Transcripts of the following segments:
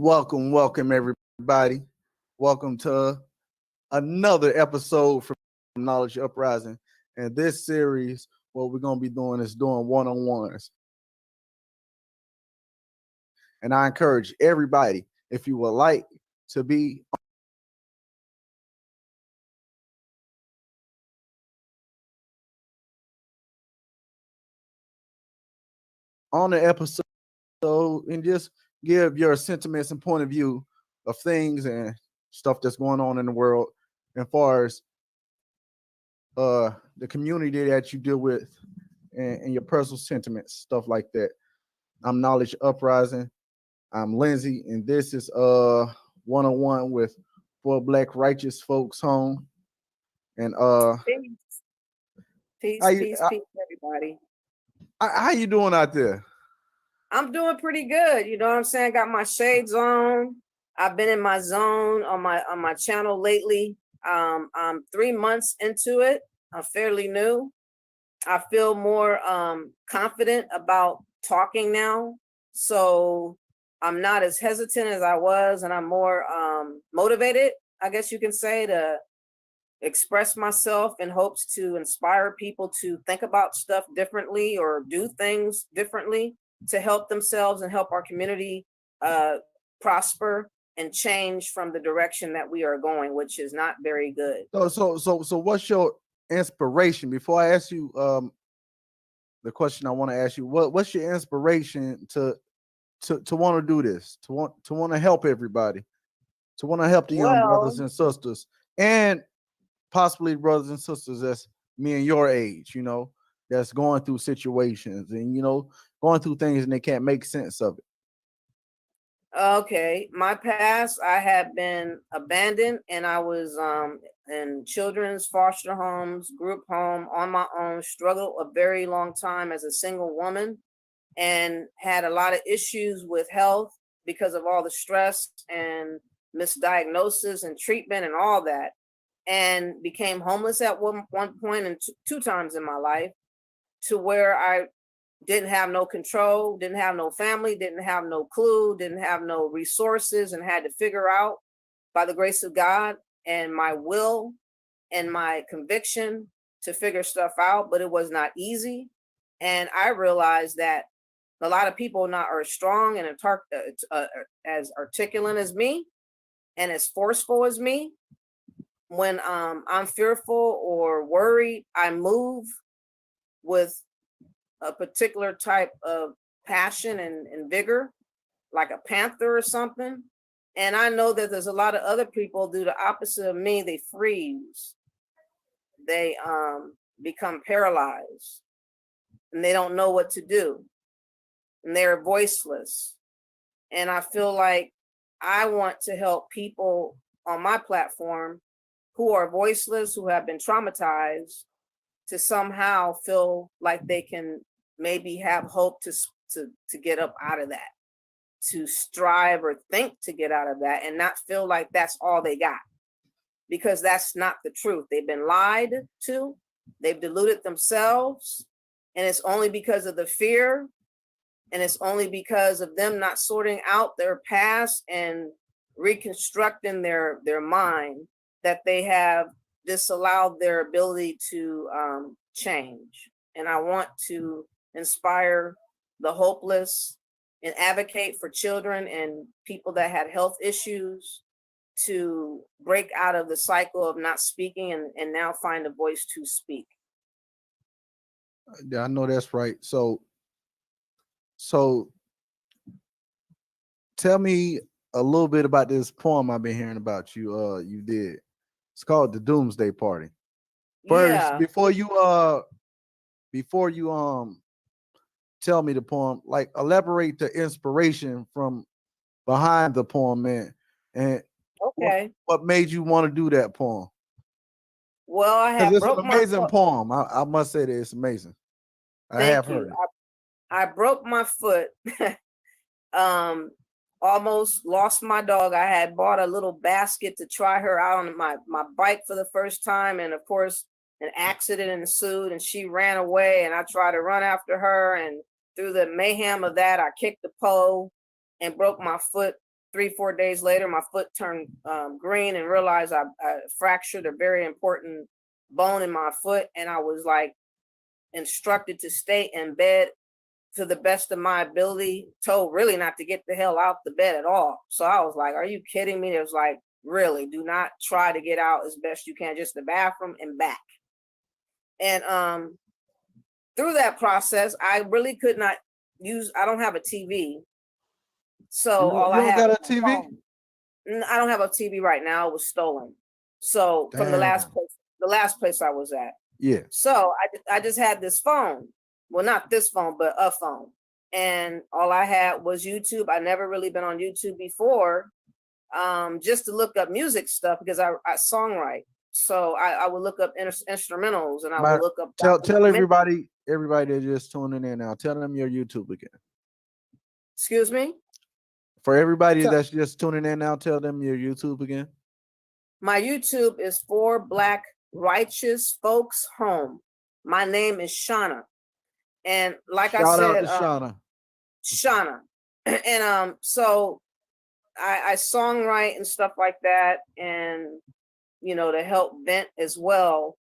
Welcome everybody. Welcome to another episode from Knowledge Uprising. And this series, what we're going to be doing is doing one-on-ones. And I encourage everybody, if you would like to be on the episode and just give your sentiments and point of view of things and stuff that's going on in the world as far as the community that you deal with and your personal sentiments, stuff like that. I'm Knowledge Uprising. I'm Lindsay, and this is one-on-one with 4 Black Righteous Folks home. And peace, everybody. How you doing out there? I'm doing pretty good. You know what I'm saying? Got my shades on. I've been in my zone on my channel lately. I'm 3 months into it. I'm fairly new. I feel more confident about talking now. So I'm not as hesitant as I was, and I'm more motivated, I guess you can say, to express myself in hopes to inspire people to think about stuff differently or do things differently to help themselves and help our community prosper and change from the direction that we are going, which is not very good. So what's your inspiration? Before I ask you the question I want to ask you, what's your inspiration to want to do this, to want to help everybody, to want to help the young brothers and sisters, and possibly brothers and sisters that's me and your age, that's going through situations and going through things and they can't make sense of it? Okay, my past, I had been abandoned, and I was in children's foster homes, group home, on my own, struggled a very long time as a single woman, and had a lot of issues with health because of all the stress and misdiagnosis and treatment and all that, and became homeless at one point and two times in my life, to where I didn't have no control, didn't have no family, didn't have no clue, didn't have no resources, and had to figure out, by the grace of God and my will and my conviction, to figure stuff out. But it was not easy. And I realized that a lot of people not are strong and as articulate as me and as forceful as me. When I'm fearful or worried, I move with a particular type of passion and vigor, like a panther or something. And I know that there's a lot of other people do the opposite of me. They freeze. They become paralyzed, and they don't know what to do, and they're voiceless. And I feel like I want to help people on my platform who are voiceless, who have been traumatized, to somehow feel like they can maybe have hope to get up out of that, to strive or think to get out of that, and not feel like that's all they got, because that's not the truth. They've been lied to, they've deluded themselves, and it's only because of the fear, and it's only because of them not sorting out their past and reconstructing their mind that they have disallowed their ability to change. And I want to inspire the hopeless and advocate for children and people that had health issues to break out of the cycle of not speaking and now find a voice to speak. Yeah, I know that's right. So tell me a little bit about this poem I've been hearing about you. You did. It's called The Doomsday Party. First, Yeah. before you tell me the poem, like elaborate the inspiration from behind the poem, man. And okay, what made you want to do that poem? Well, I have it's an amazing poem. I must say that it's amazing. Thank you. I broke my foot. Almost lost my dog. I had bought a little basket to try her out on my bike for the first time, and of course an accident ensued and she ran away, and I tried to run after her, and through the mayhem of that I kicked the pole and broke my foot 3-4 days later, my foot turned green and realized I fractured a very important bone in my foot. And I was like instructed to stay in bed to the best of my ability, told really not to get the hell out the bed at all. So I was like, are you kidding me? It was like, really, do not try to get out as best you can, just the bathroom and back. And through that process, I really could not I don't have a TV. So all I don't have got a TV? I don't have a TV right now. It was stolen. So from the last place I was at. Yeah. So I just had this phone. Well, not this phone, but a phone. And all I had was YouTube. I never really been on YouTube before, just to look up music stuff because I songwrite. So I would look up instrumentals and I would look up. Tell everybody that's just tuning in now. Tell them your YouTube again. Excuse me? For everybody that's just tuning in now, tell them your YouTube again. My YouTube is 4 Black Righteous Folks Home. My name is Shauna. And like I said, Shauna. And so I songwrite and stuff like that, and to help vent as well.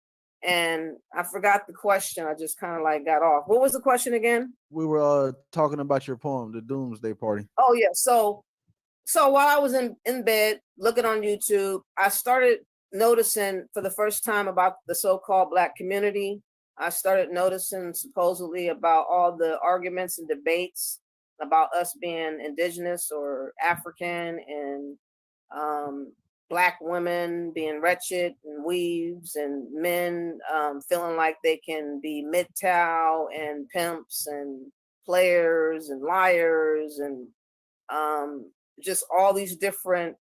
And I forgot the question. I just kind of like got off. What was the question again? We were talking about your poem, The Doomsday Party. Oh yeah. So while I was in bed looking on YouTube, I started noticing for the first time about the so-called Black community. I started noticing supposedly about all the arguments and debates about us being indigenous or African, and Black women being wretched and weaves, and men feeling like they can be MGTOW and pimps and players and liars, and just all these different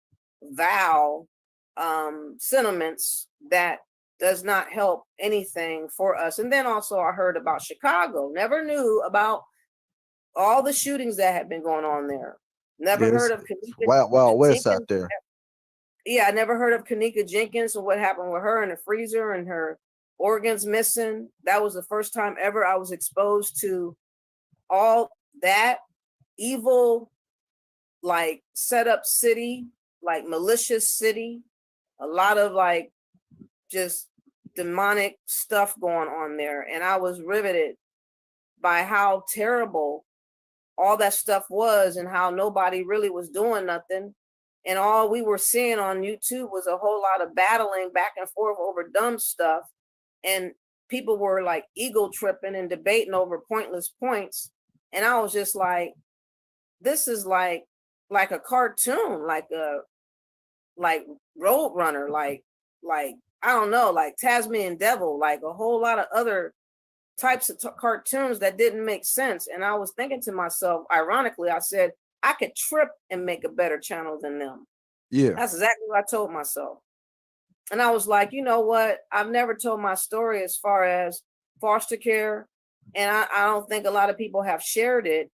sentiments that does not help anything for us. And then also I heard about Chicago. Never knew about all the shootings that had been going on there. Never heard of Kanika. Wild West out there. Yeah, I never heard of Kanika Jenkins and what happened with her in the freezer and her organs missing. That was the first time ever I was exposed to all that evil, like set up city, like malicious city, a lot of like just demonic stuff going on there. And I was riveted by how terrible all that stuff was and how nobody really was doing nothing. And all we were seeing on YouTube was a whole lot of battling back and forth over dumb stuff. And people were like ego tripping and debating over pointless points. And I was just like, this is like a cartoon, like Roadrunner, like I don't know, like Tasmanian Devil, like a whole lot of other types of cartoons that didn't make sense. And I was thinking to myself, ironically, I said, I could trip and make a better channel than them. Yeah. That's exactly what I told myself. And I was like, you know what? I've never told my story as far as foster care. And I don't think a lot of people have shared it,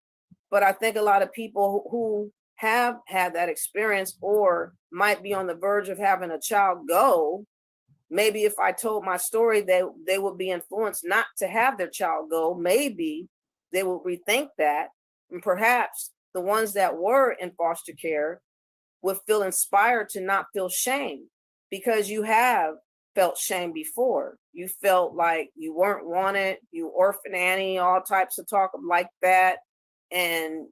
but I think a lot of people who have had that experience or might be on the verge of having a child go, maybe if I told my story, they would be influenced not to have their child go. Maybe they will rethink that. And perhaps the ones that were in foster care would feel inspired to not feel shame, because you have felt shame before. You felt like you weren't wanted, you orphan Annie, all types of talk like that. And,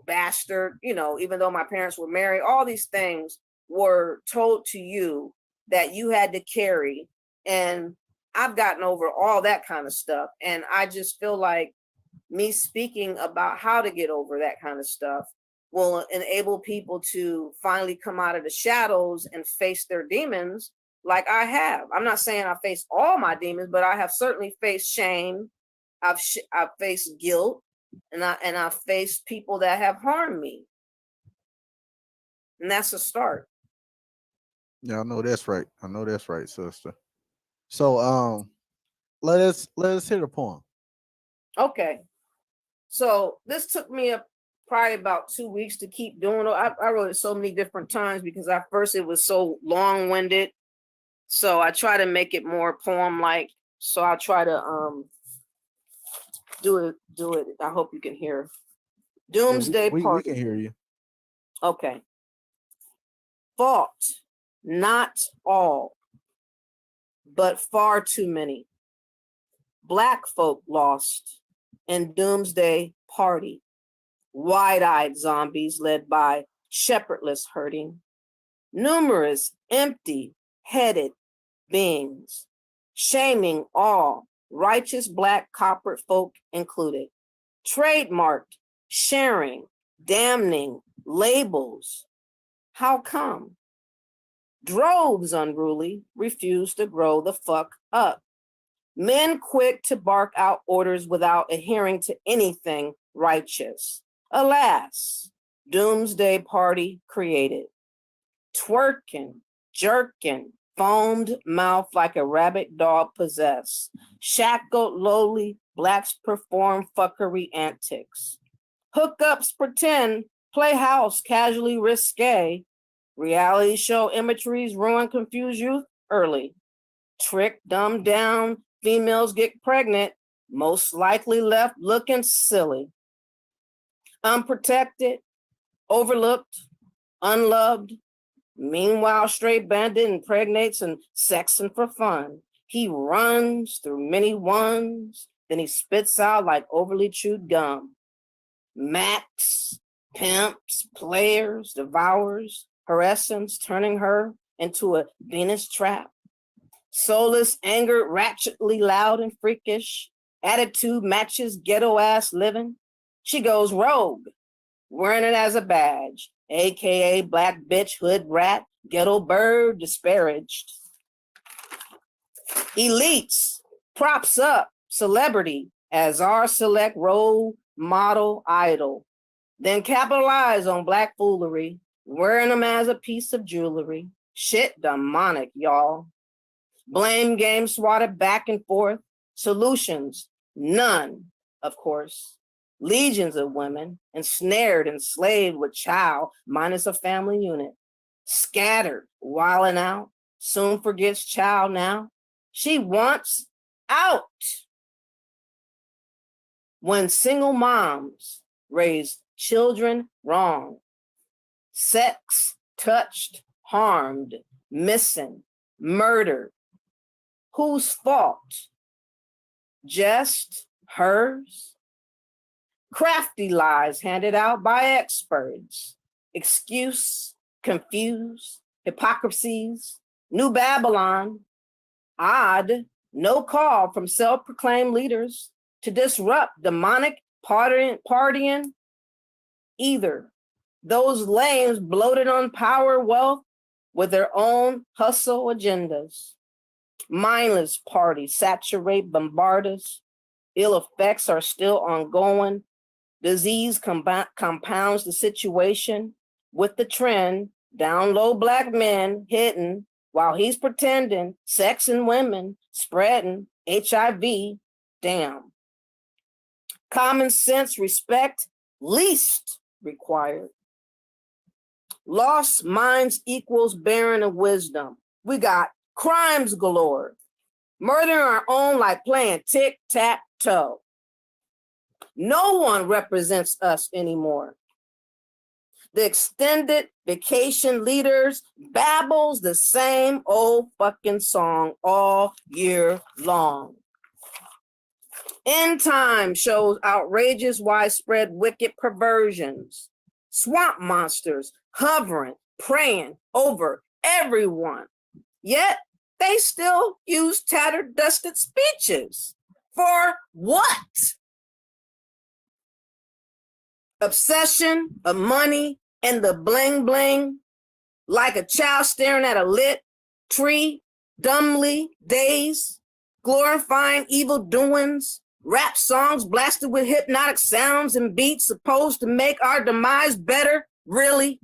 bastard, even though my parents were married, all these things were told to you that you had to carry. And I've gotten over all that kind of stuff. And I just feel like me speaking about how to get over that kind of stuff will enable people to finally come out of the shadows and face their demons like I have. I'm not saying I face all my demons, but I have certainly faced shame. I've faced guilt, and I've faced people that have harmed me. And that's a start. Yeah, I know that's right. Sister. So let us hear the poem. Okay. So this took me probably about 2 weeks to keep doing it. I wrote it so many different times because at first it was so long-winded. So I try to make it more poem-like. So I'll try to do it. I hope you can hear. Doomsday Party. We can hear you. Okay. fought, not all, but far too many. Black folk lost in Doomsday Party. Wide-eyed zombies led by shepherdless herding. Numerous empty-headed beings, shaming all, righteous Black coppered folk included. Trademarked, sharing, damning labels. How come? Droves unruly refuse to grow the fuck up. Men quick to bark out orders without adhering to anything righteous. Alas, Doomsday Party created. Twerking, jerking, foamed mouth like a rabid dog possessed. Shackled, lowly Blacks perform fuckery antics. Hookups pretend, playhouse casually risque. Reality show imageries ruin confused youth early. Trick, dumbed down, females get pregnant, most likely left looking silly. Unprotected, overlooked, unloved. Meanwhile, straight bandit impregnates and sexing for fun. He runs through many ones, then he spits out like overly chewed gum. Max, pimps, players, devours, her essence, turning her into a Venus trap. Soulless, angered, ratchetly loud and freakish. Attitude matches ghetto-ass living. She goes rogue, wearing it as a badge, aka Black bitch, hood rat, ghetto bird, disparaged. Elites, props up, celebrity as our select role model idol. Then capitalize on Black foolery, wearing them as a piece of jewelry. Shit demonic, y'all. Blame game swatted back and forth. Solutions, none, of course. Legions of women, ensnared, enslaved with child, minus a family unit. Scattered, wilding out, soon forgets child now. She wants out. When single moms raise children wrong, sex, touched, harmed, missing, murdered, whose fault? Just hers? Crafty lies handed out by experts. Excuse, confuse, hypocrisies, New Babylon. Odd, no call from self-proclaimed leaders to disrupt demonic partying either. Those lames bloated on power, wealth, with their own hustle agendas. Mindless parties saturate, bombard us. Ill effects are still ongoing. Disease compounds the situation with the trend. Down low Black men hidden while he's pretending, sex and women spreading HIV. Damn. Common sense, respect, least required. Lost minds equals barren of wisdom. We got crimes galore. Murdering our own like playing tic-tac-toe. No one represents us anymore. The extended vacation leaders babbles the same old fucking song all year long. End time shows outrageous, widespread, wicked perversions. Swamp monsters hovering, preying over everyone. Yet they still use tattered, dusted speeches. For what? Obsession of money and the bling bling, like a child staring at a lit tree, dumbly dazed, glorifying evil doings, rap songs blasted with hypnotic sounds and beats supposed to make our demise better, really?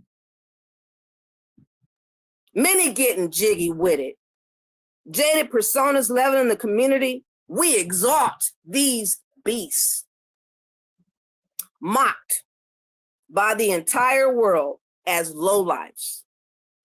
Many getting jiggy with it. Jaded personas leveling the community, we exalt these beasts. Mocked by the entire world as lowlifes.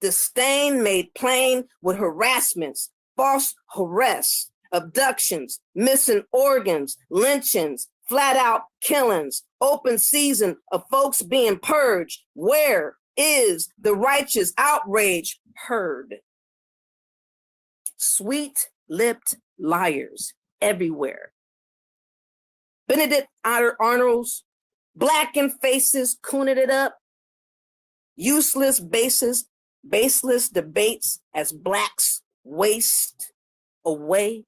Disdain made plain with harassments, false arrests, abductions, missing organs, lynchings, flat out killings, open season of folks being purged. Where is the righteous outrage heard. Sweet-lipped liars everywhere. Benedict Arnold's blackened faces cooning it up. Useless baseless debates as blacks waste away.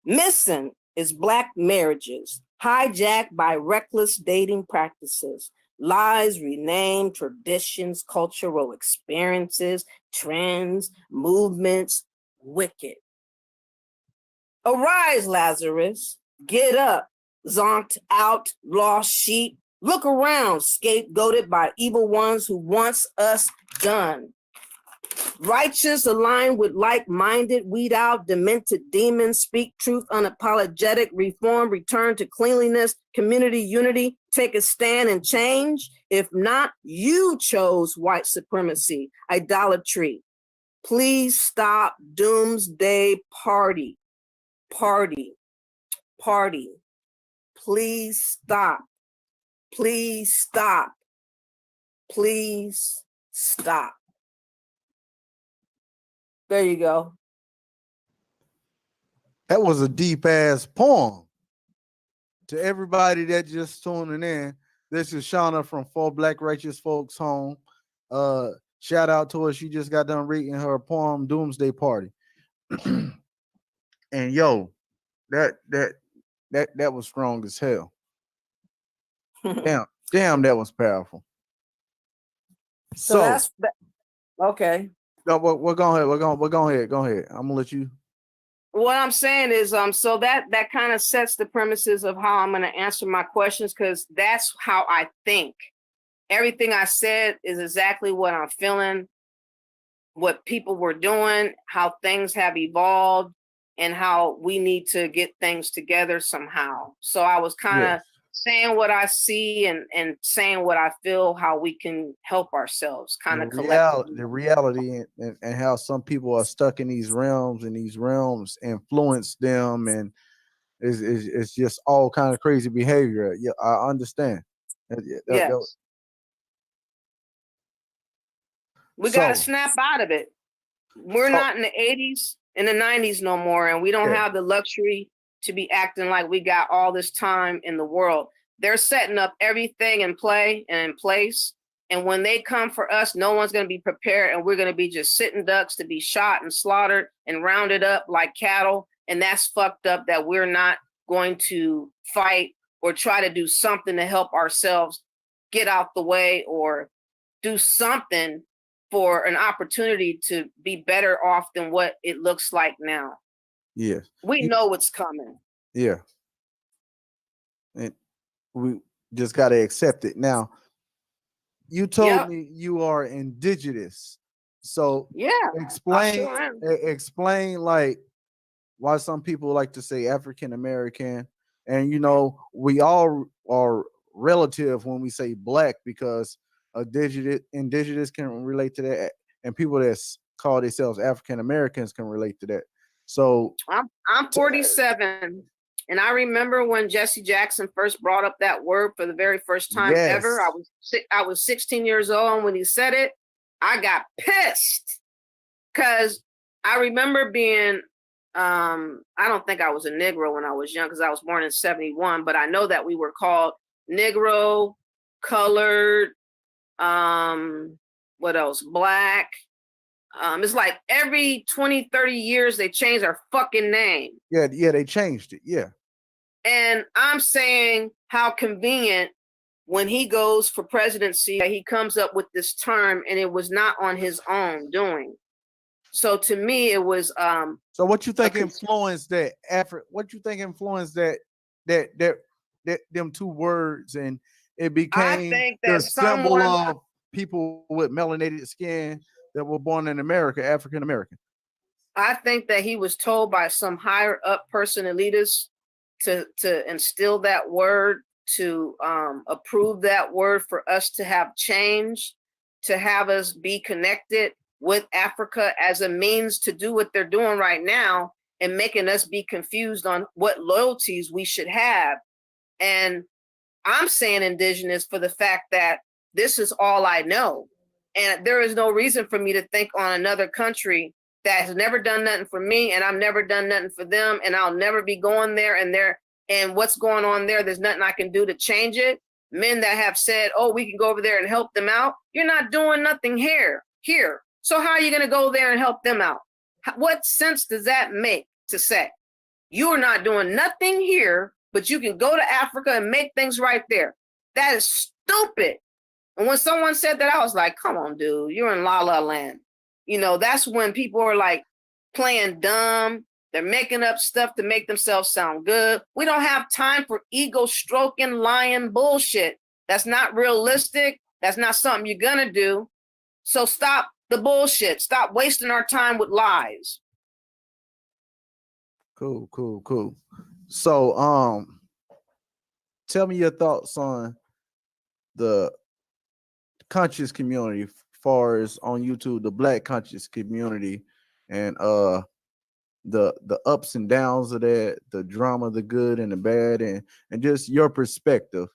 Missing is black marriages, hijacked by reckless dating practices, lies renamed traditions, cultural experiences, trends, movements, wicked. Arise, Lazarus, get up, zonked out, lost sheep. Look around, scapegoated by evil ones who wants us done. Righteous align with like-minded, weed out demented demons, speak truth, unapologetic, reform, return to cleanliness, community unity, take a stand and change. If not, you chose white supremacy, idolatry. Please stop doomsday party. Please stop. Please stop. Please stop. There you go. That was a deep ass poem. To everybody that just tuning in, this is Shauna from 4 Black Righteous Folks Home. Shout out to her. She just got done reading her poem Doomsday Party. And yo, that was strong as hell. Damn, that was powerful. So that's okay. No, we're going ahead. Go ahead. I'm gonna let you. What I'm saying is, so that kind of sets the premises of how I'm gonna answer my questions, because that's how I think. Everything I said is exactly what I'm feeling, what people were doing, how things have evolved, and how we need to get things together somehow. So I was kind of saying what I see and saying what I feel, how we can help ourselves kind of collectively. The reality and how some people are stuck in these realms, and these realms influence them, and it's just all kind of crazy behavior. Yeah, I understand. Yes. We got to snap out of it. We're not in the 80s, in the 90s no more, and we don't have the luxury to be acting like we got all this time in the world. They're setting up everything in play and in place. And when they come for us, no one's going to be prepared, and we're going to be just sitting ducks to be shot and slaughtered and rounded up like cattle. And that's fucked up, that we're not going to fight or try to do something to help ourselves get out the way, or do something for an opportunity to be better off than what it looks like now. Yeah. We know what's coming. Yeah. And we just got to accept it. Now, you told me you are indigenous. So explain like why some people like to say African American, and we all are relative when we say black, because indigenous can relate to that, and people that call themselves African Americans can relate to that. So I'm 47, and I remember when Jesse Jackson first brought up that word for the very first time ever. I was 16 years old, and when he said it, I got pissed, because I remember being I don't think I was a Negro when I was young, because I was born in 71, but I know that we were called Negro, colored, what else? Black. It's like every 20, 30 years they change our fucking name. Yeah, they changed it. Yeah. And I'm saying, how convenient when he goes for presidency, he comes up with this term, and it was not on his own doing. So to me, it was so what you think influenced that effort? What you think influenced that them two words, and it became the symbol of people with melanated skin that were born in America, African American? I think that he was told by some higher up person, elitist, to instill that word, to approve that word for us to have change, to have us be connected with Africa as a means to do what they're doing right now, and making us be confused on what loyalties we should have. And I'm saying indigenous for the fact that this is all I know. And there is no reason for me to think on another country that has never done nothing for me, and I've never done nothing for them, and I'll never be going there, and what's going on there, there's nothing I can do to change it. Men that have said, oh, we can go over there and help them out. You're not doing nothing here. So how are you going to go there and help them out? What sense does that make to say you are not doing nothing here, but you can go to Africa and make things right there? That is stupid. And when someone said that, I was like, come on, dude, you're in La La Land. You know, that's when people are like playing dumb. They're making up stuff to make themselves sound good. We don't have time for ego stroking, lying bullshit. That's not realistic. That's not something you're going to do. So stop the bullshit. Stop wasting our time with lies. Cool. So, tell me your thoughts on the conscious community, as far as on YouTube, the Black conscious community, and the ups and downs of that, the drama, the good and the bad, and just your perspective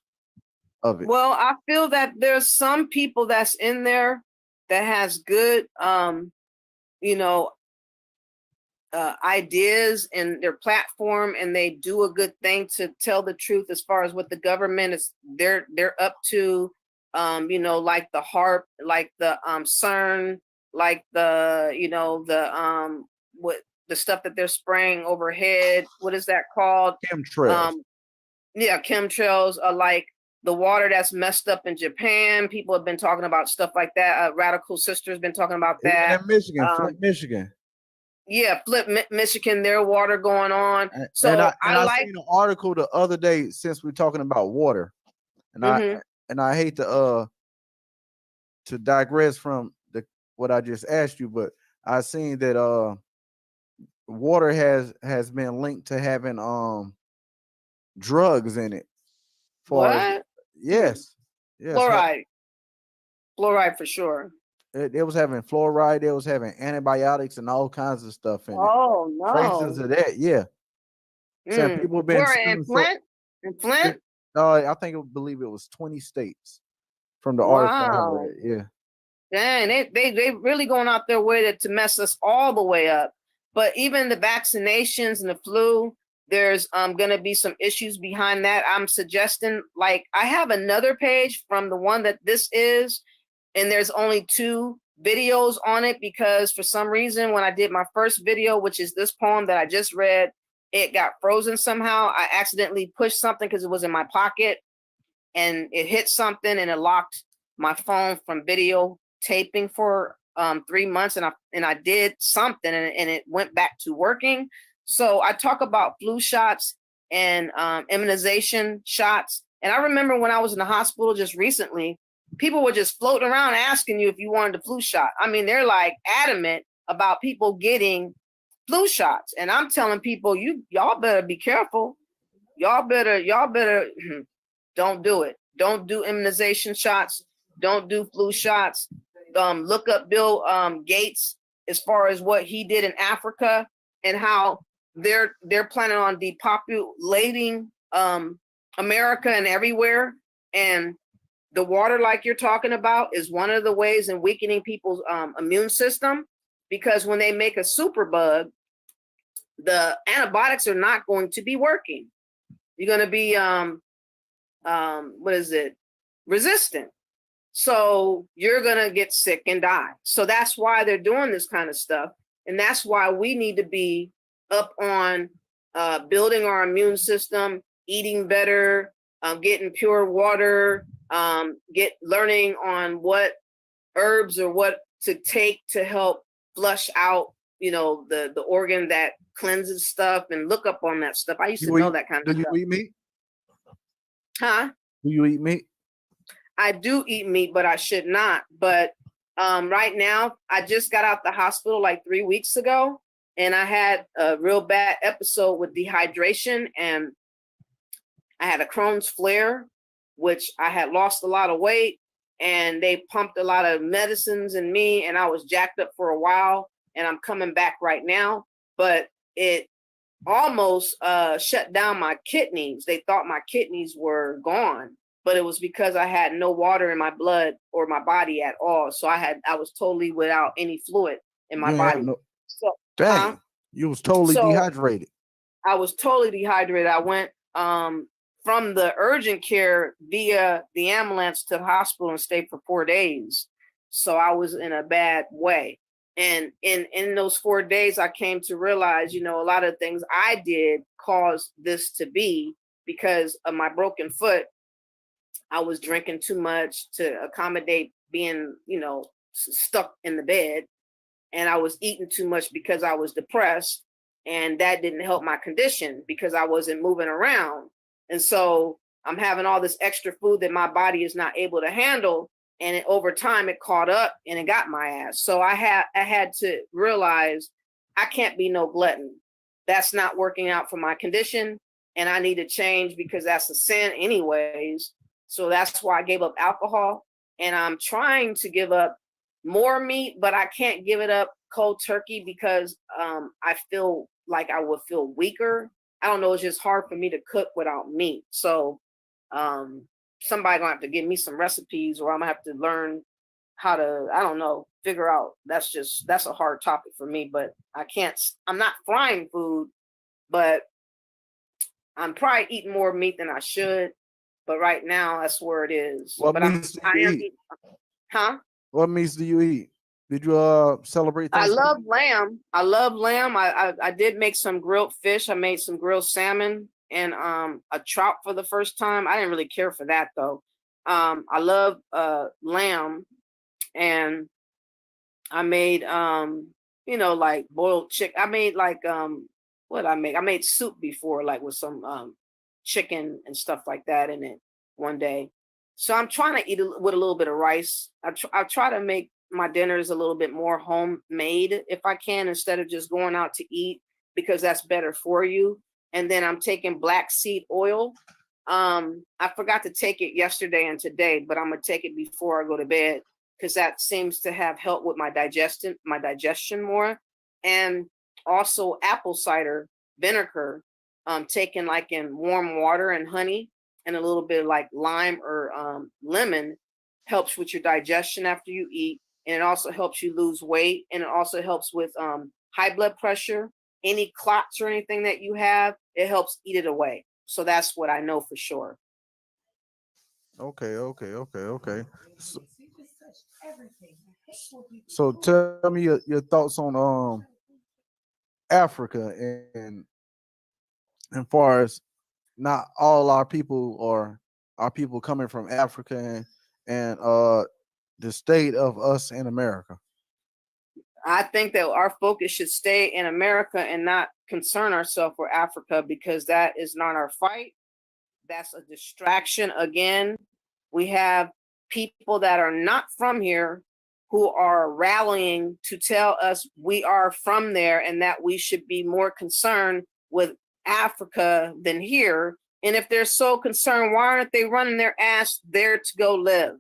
of it. Well, I feel that there's some people that's in there that has good ideas in their platform, and they do a good thing to tell the truth as far as what the government is they're up to, like the HARP, like the CERN, like the what the stuff that they're spraying overhead, what is that called? Chemtrails. Chemtrails are like the water that's messed up in Japan. People have been talking about stuff like that. Radical Sister's been talking about that. In Michigan, Flint, Michigan. Yeah, Michigan, their water going on. So I like seen an article the other day, since we're talking about water, and I hate to digress from what I just asked you, but I seen that water has been linked to having drugs in it. What? Yes. Fluoride for sure. It was having fluoride. It was having antibiotics and all kinds of stuff in it. Oh no! Traces of that, yeah. So people have been. Where in Flint? In Flint? I believe it was 20 states from the article I read. Yeah. Dang, they really going out their way to mess us all the way up. But even the vaccinations and the flu, there's going to be some issues behind that. I'm suggesting, like, I have another page from the one that this is, and there's only 2 videos on it, because for some reason, when I did my first video, which is this poem that I just read, it got frozen somehow. I accidentally pushed something because it was in my pocket, and it hit something, and it locked my phone from video taping for 3 months, and I did something, and it went back to working. So I talk about flu shots and immunization shots. And I remember when I was in the hospital just recently, people were just floating around asking you if you wanted the flu shot. I mean, they're like adamant about people getting flu shots. And I'm telling people, y'all better be careful. Y'all better don't do it. Don't do immunization shots. Don't do flu shots. Look up Bill Gates as far as what he did in Africa and how they're planning on depopulating America and everywhere. And the water, like you're talking about, is one of the ways in weakening people's immune system, because when they make a superbug, the antibiotics are not going to be working. You're going to be resistant. So you're going to get sick and die. So that's why they're doing this kind of stuff. And that's why we need to be up on building our immune system, eating better, getting pure water, learning on what herbs or what to take to help flush out, the organ that cleanses stuff, and look up on that stuff. I used to know that kind of stuff. Do you eat meat? Huh? Do you eat meat? I do eat meat, but I should not. But right now, I just got out the hospital like 3 weeks ago, and I had a real bad episode with dehydration, and I had a Crohn's flare, which I had lost a lot of weight, and they pumped a lot of medicines in me, and I was jacked up for a while, and I'm coming back right now. But it almost shut down my kidneys. They thought my kidneys were gone, but it was because I had no water in my blood or my body at all. So I was totally without any fluid in my You ain't have body. no. So, huh? Dang, you was totally So dehydrated. I was totally dehydrated. I went from the urgent care via the ambulance to the hospital and stayed for 4 days. So I was in a bad way. And in those 4 days, I came to realize, a lot of things I did caused this to be because of my broken foot. I was drinking too much to accommodate being, stuck in the bed, and I was eating too much because I was depressed, and that didn't help my condition because I wasn't moving around. And so I'm having all this extra food that my body is not able to handle, and over time it caught up and it got my ass. So I had to realize I can't be no glutton. That's not working out for my condition, and I need to change because that's a sin anyways. So that's why I gave up alcohol, and I'm trying to give up more meat, but I can't give it up cold turkey because I feel like I would feel weaker. I don't know, it's just hard for me to cook without meat. So somebody gonna have to give me some recipes, or I'm gonna have to learn how to, I don't know, figure out. That's a hard topic for me, but I'm not frying food, but I'm probably eating more meat than I should. But right now that's where it is. What But meats do I you am eat? eating, huh? What meats do you eat? Did you celebrate I love Thanksgiving? lamb. I love lamb. I did make some grilled fish. I made some grilled salmon and a trout for the first time. I didn't really care for that though. I love lamb, and I made like boiled chicken. I made like what I make? I made soup before, like with some chicken and stuff like that in it one day. So I'm trying to eat with a little bit of rice. I try to make my dinners a little bit more homemade if I can, instead of just going out to eat, because that's better for you. And then I'm taking black seed oil. I forgot to take it yesterday and today, but I'm gonna take it before I go to bed because that seems to have helped with my digestion more. And also apple cider vinegar, taken like in warm water and honey and a little bit of like lime or lemon, helps with your digestion after you eat. And it also helps you lose weight. And it also helps with high blood pressure, any clots or anything that you have, it helps eat it away. So that's what I know for sure. Okay, okay, okay, okay. So, so tell me your thoughts on Africa and far as not all our people or our people coming from Africa and the state of us in America. I think that our focus should stay in America and not concern ourselves with Africa, because that is not our fight. That's a distraction. Again, we have people that are not from here who are rallying to tell us we are from there and that we should be more concerned with Africa than here. And if they're so concerned, why aren't they running their ass there to go live?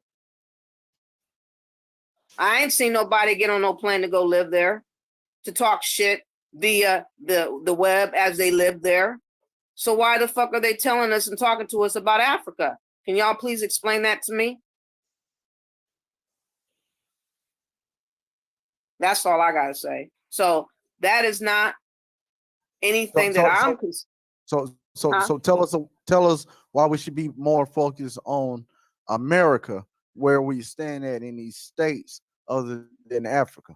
I ain't seen nobody get on no plane to go live there, to talk shit via the web as they live there. So why the fuck are they telling us and talking to us about Africa? Can y'all please explain that to me? That's all I gotta say. So that is not So anything that so so huh? so tell us why we should be more focused on America, where we stand at in these states other than Africa.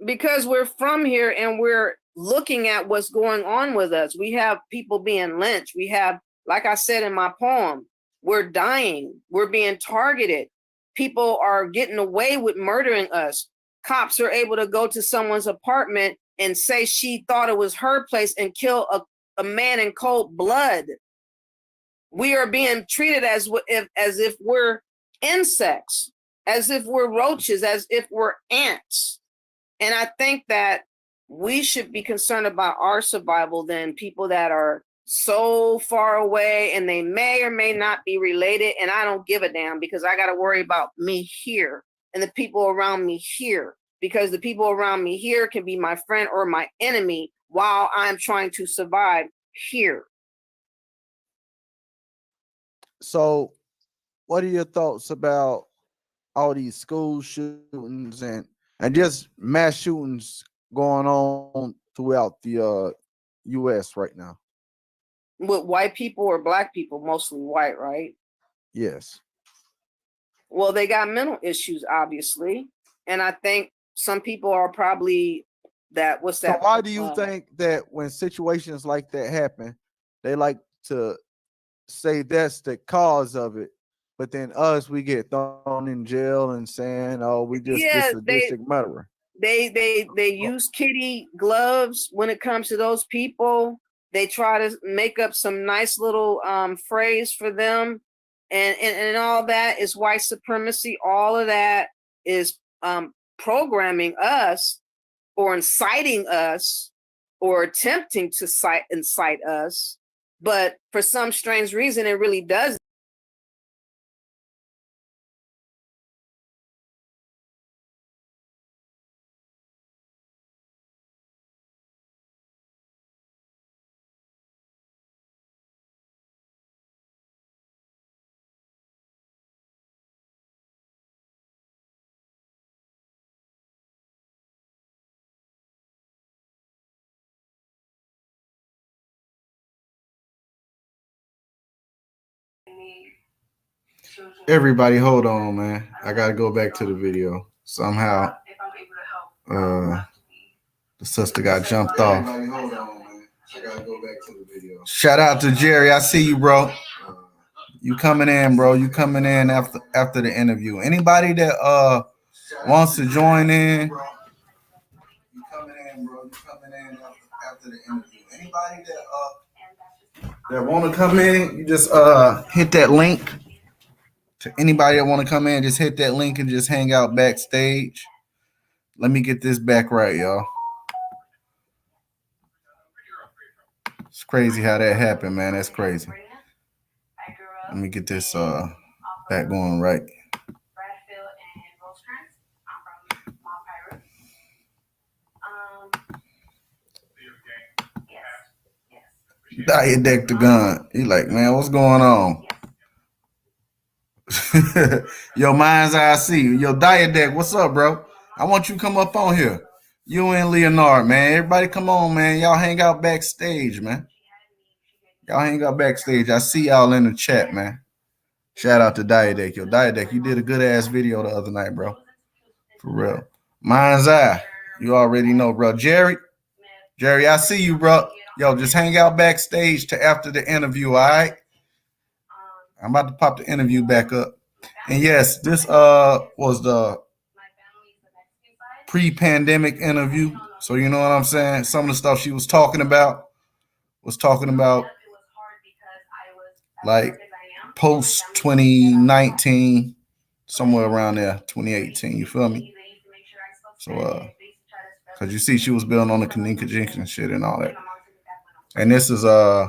Because we're from here and we're looking at what's going on with us. We have people being lynched. We have, like I said in my poem, we're dying. We're being targeted. People are getting away with murdering us. Cops are able to go to someone's apartment and say she thought it was her place and kill a man in cold blood. We are being treated as if we're insects, as if we're roaches, as if we're ants. And I think that we should be concerned about our survival than people that are so far away and they may or may not be related. And I don't give a damn, because I got to worry about me here and the people around me here, because the people around me here can be my friend or my enemy while I'm trying to survive here. So, what are your thoughts about all these school shootings and just mass shootings going on throughout the U.S. right now? With white people or black people? Mostly white, right? Yes. Well, they got mental issues, obviously, and I think some people are probably that. What's So that? why do you think that when situations like that happen, they like to say that's the cause of it, but then us, we get thrown in jail and saying, "Oh, we just this Yeah, sadistic murderer." they use kitty gloves when it comes to those people. They try to make up some nice little phrase for them, and all that is white supremacy. All of that is programming us or inciting us or attempting to incite us. But for some strange reason, it really does. Everybody, hold on, man. I gotta go back to the video. Somehow, the sister got jumped off. Everybody, hold on, man. I gotta go back to the video. Shout out to Jerry. I see you, bro. You coming in, bro. You coming in after the interview. Anybody that wants to join in. You coming in, bro. You coming in after the interview. Anybody that want to come in, you just hit that link. To anybody that want to come in, just hit that link and just hang out backstage. Let me get this back right, y'all. It's crazy how that happened, man. That's crazy. Let me get this back going right. Diet deck the gun. He like, man, what's going on? Yo, Mind's Eye, I see you. Yo, Diet deck, what's up, bro? I want you to come up on here. You and Leonard, man. Everybody come on, man. Y'all hang out backstage, man. Y'all hang out backstage. I see y'all in the chat, man. Shout out to Diet deck. Yo, Diet deck, you did a good ass video the other night, bro. For real. Mind's Eye. You already know, bro. Jerry, I see you, bro. Yo, just hang out backstage to after the interview, all right? I'm about to pop the interview back up. And yes, this was the pre-pandemic interview. So you know what I'm saying? Some of the stuff she was talking about like post 2019, somewhere around there, 2018. You feel me? So because you see she was building on the Kaninka Jenkins shit and all that. And this is I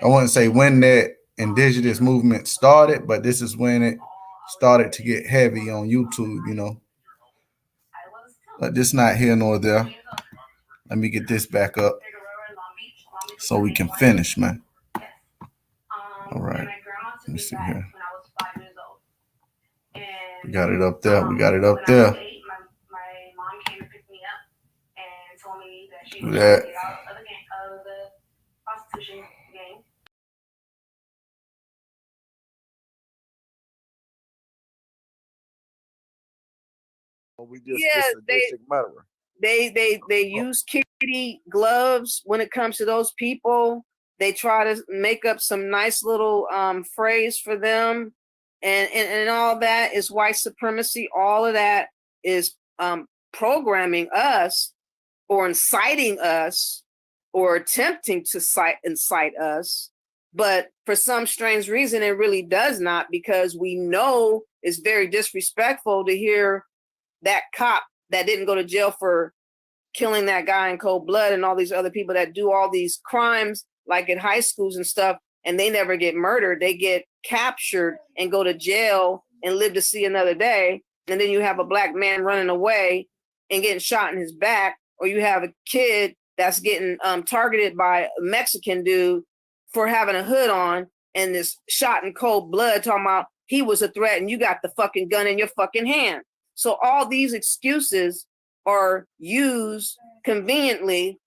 wouldn't say when that indigenous movement started, but this is when it started to get heavy on YouTube, you know. But this not here nor there. Let me get this back up so we can finish, man. All right. Let me see here. We got it up there. Do that. We just this sadistic murderer. They use kitty gloves when it comes to those people. They try to make up some nice little phrase for them, and all that is white supremacy. All of that is programming us or inciting us or attempting to incite us. But for some strange reason, it really does not, because we know it's very disrespectful to hear that cop that didn't go to jail for killing that guy in cold blood and all these other people that do all these crimes, like at high schools and stuff, and they never get murdered. They get captured and go to jail and live to see another day. And then you have a black man running away and getting shot in his back, or you have a kid that's getting targeted by a Mexican dude for having a hood on and this shot in cold blood talking about he was a threat and you got the fucking gun in your fucking hand. So all these excuses are used conveniently,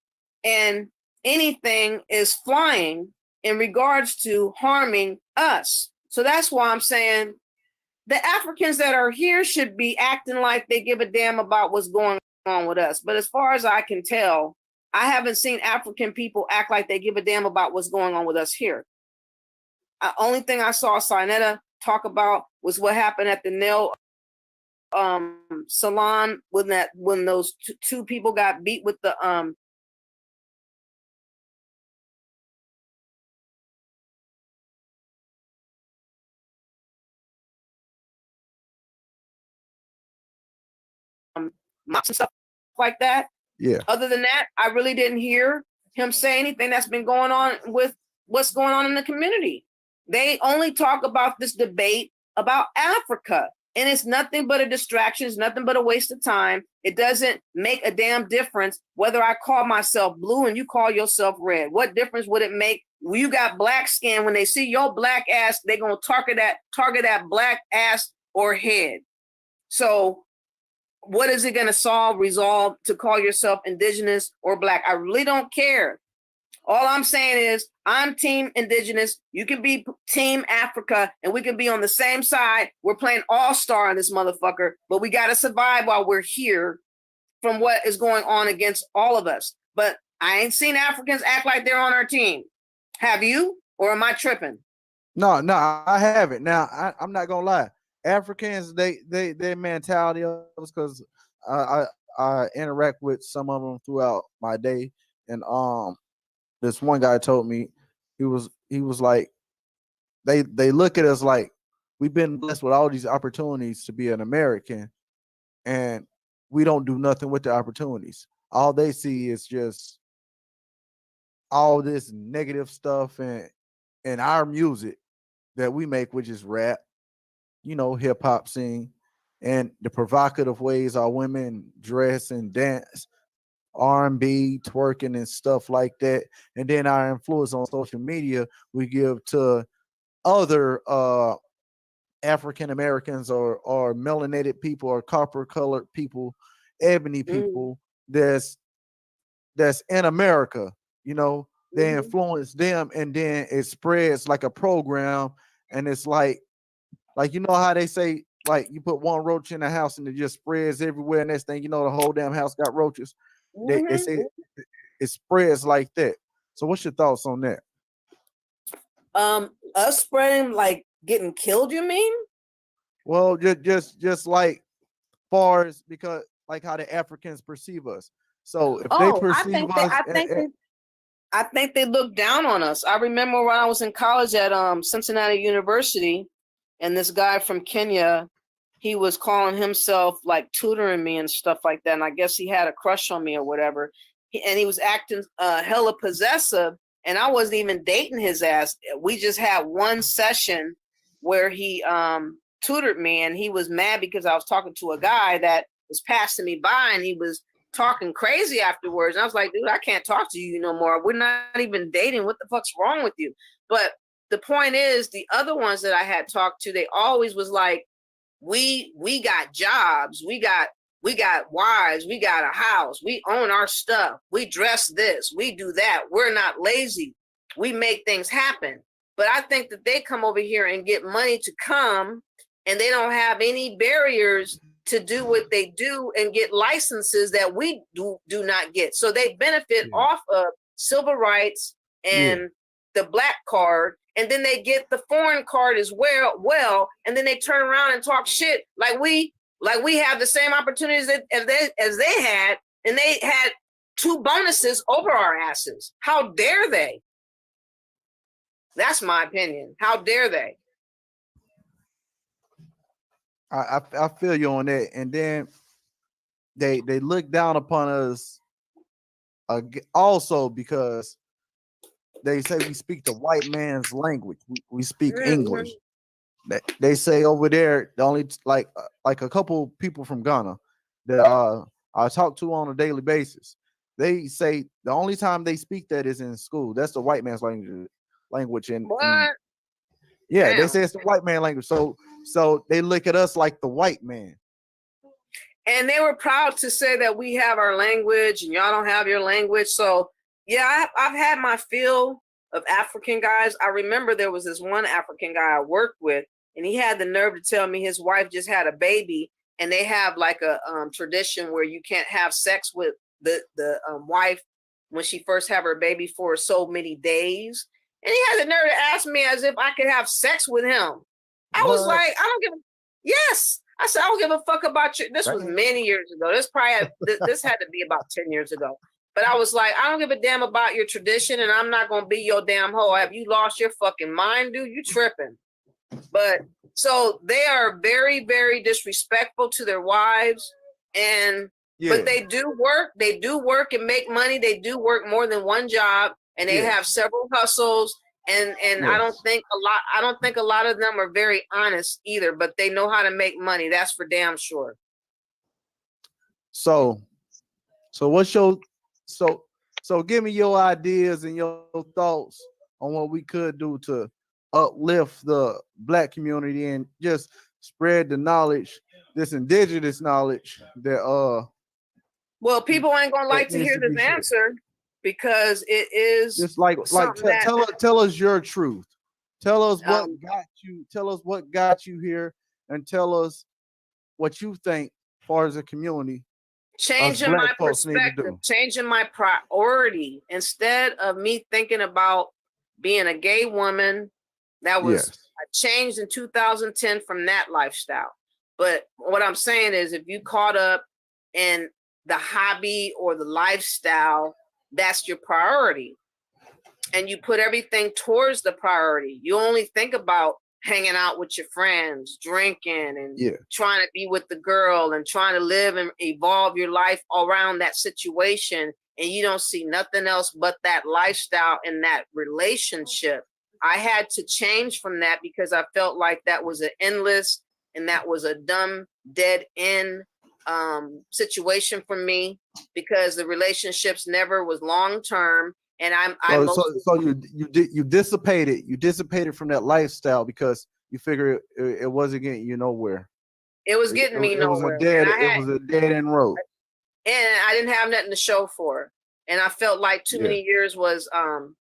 and anything is flying in regards to harming us. So that's why I'm saying the Africans that are here should be acting like they give a damn about what's going on with us. But as far as I can tell, I haven't seen African people act like they give a damn about what's going on with us here. Only thing I saw Sinetta talk about was what happened at the nail salon when those two people got beat with the mops and stuff like that. Yeah. Other than that, I really didn't hear him say anything that's been going on with what's going on in the community. They only talk about this debate about Africa, and it's nothing but a distraction. It's nothing but a waste of time. It doesn't make a damn difference whether I call myself blue and you call yourself red. What difference would it make? You got black skin. When they see your black ass, they're gonna target that black ass or head. So what is it going to resolve to call yourself indigenous or black? I really don't care. All I'm saying is I'm team indigenous. You can be team Africa and we can be on the same side. We're playing all-star in this motherfucker, but we got to survive while we're here from what is going on against all of us. But I ain't seen Africans act like they're on our team. Have you? Or am I tripping? No, I haven't. Now, I'm not going to lie. Africans, their mentality of us, because I interact with some of them throughout my day, and this one guy told me he was like they look at us like we've been blessed with all these opportunities to be an American, and we don't do nothing with the opportunities. All they see is just all this negative stuff and our music that we make, which is rap. Hip hop scene, and the provocative ways our women dress and dance, R&B, twerking and stuff like that. And then our influence on social media we give to other African Americans or melanated people or copper colored people, ebony people that's in America. They influence them, and then it spreads like a program, and it's like how they say, like, you put one roach in the house and it just spreads everywhere. And next thing you know, the whole damn house got roaches. They say it spreads like that. So what's your thoughts on that? Us spreading, like getting killed, you mean? Well, just like far as, because like how the Africans perceive us. So if they perceive I think they look down on us. I remember when I was in college at Cincinnati University, and this guy from Kenya, he was calling himself like tutoring me and stuff like that. And I guess he had a crush on me or whatever. He was acting hella possessive, and I wasn't even dating his ass. We just had one session where he tutored me, and he was mad because I was talking to a guy that was passing me by, and he was talking crazy afterwards. And I was like, dude, I can't talk to you no more. We're not even dating. What the fuck's wrong with you? But the point is, the other ones that I had talked to, they always was like, we got jobs, we got wives, we got a house, we own our stuff, we dress this, we do that, we're not lazy, we make things happen. But I think that they come over here and get money to come, and they don't have any barriers to do what they do and get licenses that we do not get. So they benefit off of civil rights and the black card, and then they get the foreign card as well, and then they turn around and talk shit like we have the same opportunities as they had, and they had 2 bonuses over our asses. How dare they? That's my opinion. How dare they? I feel you on that. And then they look down upon us also because they say we speak the white man's language. We speak English. They say over there, the only like a couple people from Ghana that I talk to on a daily basis. they say the only time they speak that is in school. That's the white man's language. And What? yeah, they Damn. say it's the white man language. So they look at us like the white man. And they were proud to say that we have our language and y'all don't have your language. So yeah, I've had my fill of African guys. I remember there was this one African guy I worked with, and he had the nerve to tell me his wife just had a baby, and they have like a tradition where you can't have sex with the wife when she first have her baby for so many days. And he had the nerve to ask me as if I could have sex with him. I was like, I don't give a yes. I said, I don't give a fuck about you. This was many years ago. This probably this had to be about 10 years ago. But I was like, I don't give a damn about your tradition, and I'm not gonna be your damn hoe. Have you lost your fucking mind, dude? You tripping. But so they are very, very disrespectful to their wives. And but they do work and make money. They do work more than one job, and they have several hustles. And I don't think a lot of them are very honest either, but they know how to make money. That's for damn sure. So what's your so give me your ideas and your thoughts on what we could do to uplift the Black community and just spread the knowledge, this indigenous knowledge that well, people ain't gonna like to hear this answer. Because it is just like tell us your truth. Tell us what got you. Tell us what got you here, and tell us what you think, as far as a community. Changing my perspective, changing my priority. Instead of me thinking about being a gay woman, that was I changed in 2010 from that lifestyle. But what I'm saying is, if you caught up in the hobby or the lifestyle, that's your priority. And you put everything towards the priority. You only think about hanging out with your friends, drinking, and trying to be with the girl and trying to live and evolve your life around that situation. And you don't see nothing else but that lifestyle and that relationship. I had to change from that because I felt like that was an endless and that was a dumb, dead end situation for me, because the relationships never was long term, and you dissipated from that lifestyle because you figure it wasn't getting you nowhere. It was getting me nowhere. It was a dead end road, and I didn't have nothing to show for it. And I felt like too many years was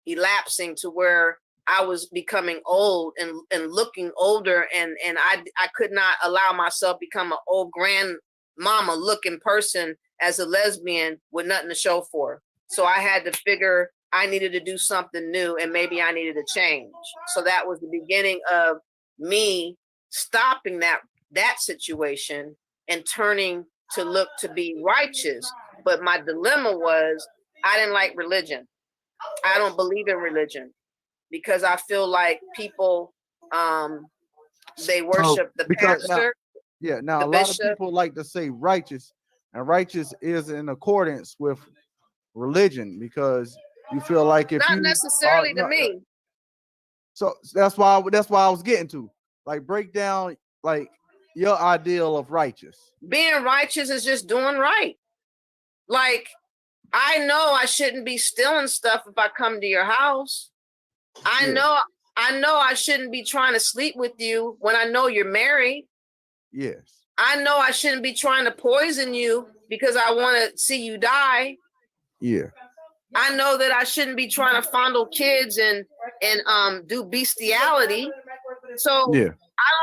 elapsing to where I was becoming old and looking older, and I could not allow myself become an old grandmama looking person as a lesbian with nothing to show for. So I had to figure I needed to do something new, and maybe I needed to change. So that was the beginning of me stopping that situation and turning to look to be righteous. But my dilemma was I didn't like religion. I don't believe in religion because I feel like people they worship the pastor. Now a lot of people like to say righteous, and righteous is in accordance with religion because you feel like if not you necessarily to me. So that's why I was getting to, like, break down like your ideal of righteous. Being righteous is just doing right. Like, I know I shouldn't be stealing stuff if I come to your house. I know I shouldn't be trying to sleep with you when I know you're married. Yes. I know I shouldn't be trying to poison you because I want to see you die. Yeah. I know that I shouldn't be trying to fondle kids and do bestiality. So I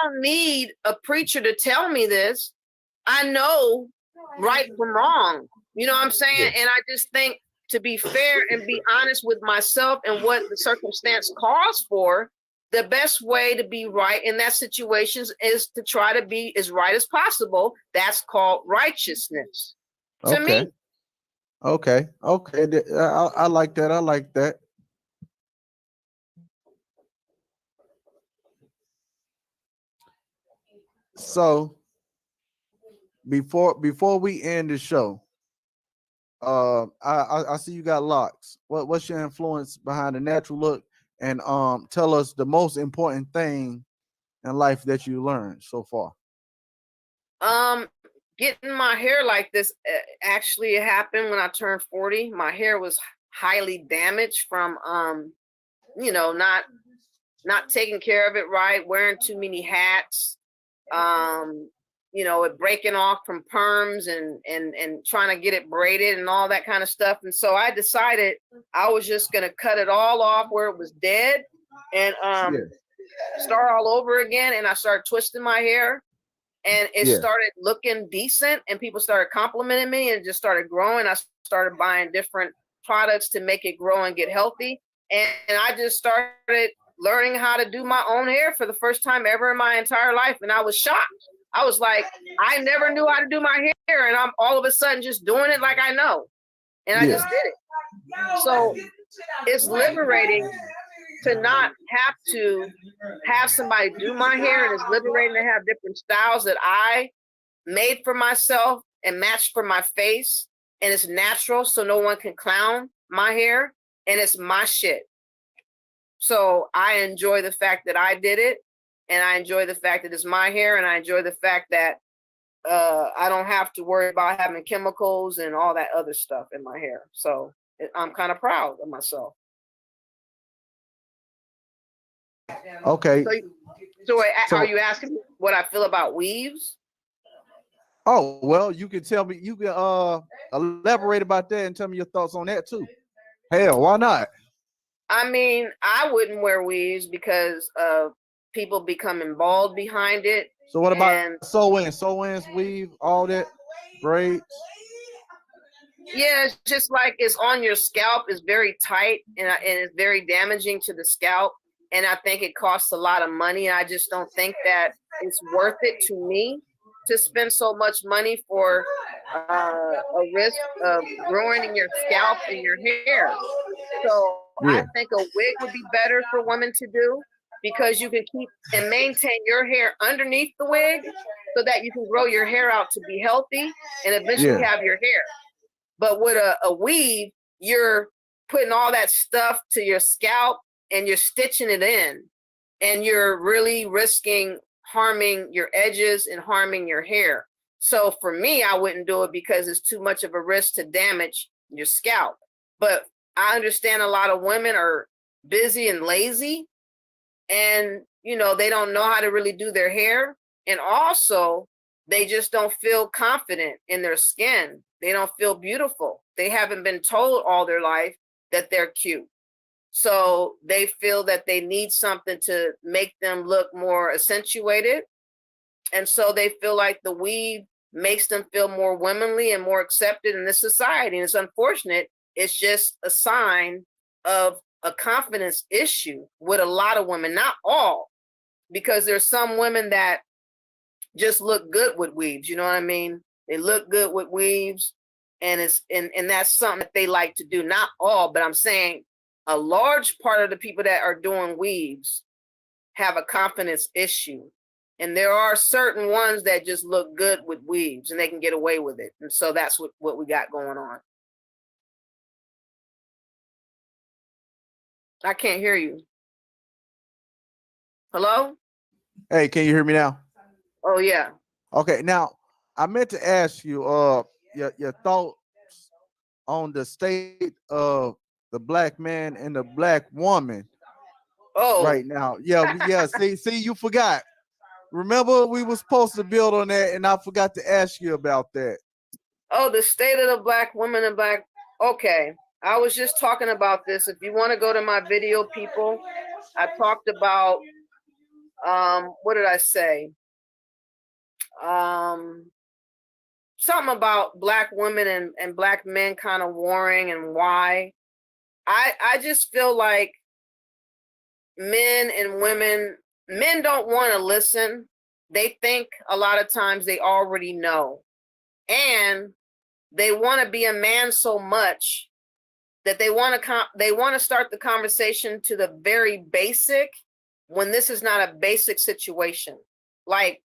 don't need a preacher to tell me this. I know right from wrong. You know what I'm saying? And I just think, to be fair and be honest with myself and what the circumstance calls for, the best way to be right in that situation is to try to be as right as possible. That's called righteousness to me. Okay. I like that. So before we end the show, I see you got locks. What's your influence behind the natural look? And tell us the most important thing in life that you learned so far. getting my hair like this, actually it happened when I turned 40. My hair was highly damaged from, you know, not taking care of it right, wearing too many hats, you know, it breaking off from perms and trying to get it braided and all that kind of stuff. And so I decided I was just going to cut it all off where it was dead and start all over again. And I started twisting my hair and it started looking decent and people started complimenting me and it just started growing. I started buying different products to make it grow and get healthy. And I just started learning how to do my own hair for the first time ever in my entire life. And I was shocked. I was like, I never knew how to do my hair. And I'm all of a sudden just doing it like I know. And I just did it. So it's liberating to not have to have somebody do my hair. And it's liberating to have different styles that I made for myself and matched for my face. And it's natural, so no one can clown my hair. And it's my shit. So I enjoy the fact that I did it. And I enjoy the fact that it's my hair. And I enjoy the fact that I don't have to worry about having chemicals and all that other stuff in my hair. So I'm kind of proud of myself. Okay. So are you asking me what I feel about weaves? Oh, well, you can tell me, you can elaborate about that and tell me your thoughts on that too. Hell, why not? I mean, I wouldn't wear weaves because of people becoming bald behind it. So what about sew-ins, weave, all that, braids? Yeah, it's just like it's on your scalp. It's very tight and it's very damaging to the scalp. And I think it costs a lot of money. I just don't think that it's worth it to me to spend so much money for a risk of ruining your scalp and your hair. So I think a wig would be better for women to do because you can keep and maintain your hair underneath the wig so that you can grow your hair out to be healthy and eventually have your hair. But with a weave, you're putting all that stuff to your scalp and you're stitching it in and you're really risking harming your edges and harming your hair. So for me, I wouldn't do it because it's too much of a risk to damage your scalp. But I understand a lot of women are busy and lazy and, you know, they don't know how to really do their hair. And also they just don't feel confident in their skin. They don't feel beautiful. They haven't been told all their life that they're cute. So they feel that they need something to make them look more accentuated. And so they feel like the weave makes them feel more womanly and more accepted in this society. And it's unfortunate. It's just a sign of a confidence issue with a lot of women, not all, because there's some women that just look good with weaves. You know what I mean? They look good with weaves and that's something that they like to do. Not all, but I'm saying a large part of the people that are doing weaves have a confidence issue. And there are certain ones that just look good with weaves and they can get away with it. And so that's what we got going on. I can't hear you. Hello? Hey, can you hear me now? Oh, yeah. Okay, now I meant to ask you your thoughts on the state of the black man and the black woman right now. Yeah. See, you forgot. Remember, we were supposed to build on that, and I forgot to ask you about that. Oh, the state of the black woman and black. Okay, I was just talking about this. If you want to go to my video, people, I talked about what did I say? Something about black women and black men kind of warring and why. I just feel like men and women, men don't want to listen. They think a lot of times they already know. And they want to be a man so much that they want to start the conversation to the very basic when this is not a basic situation. Like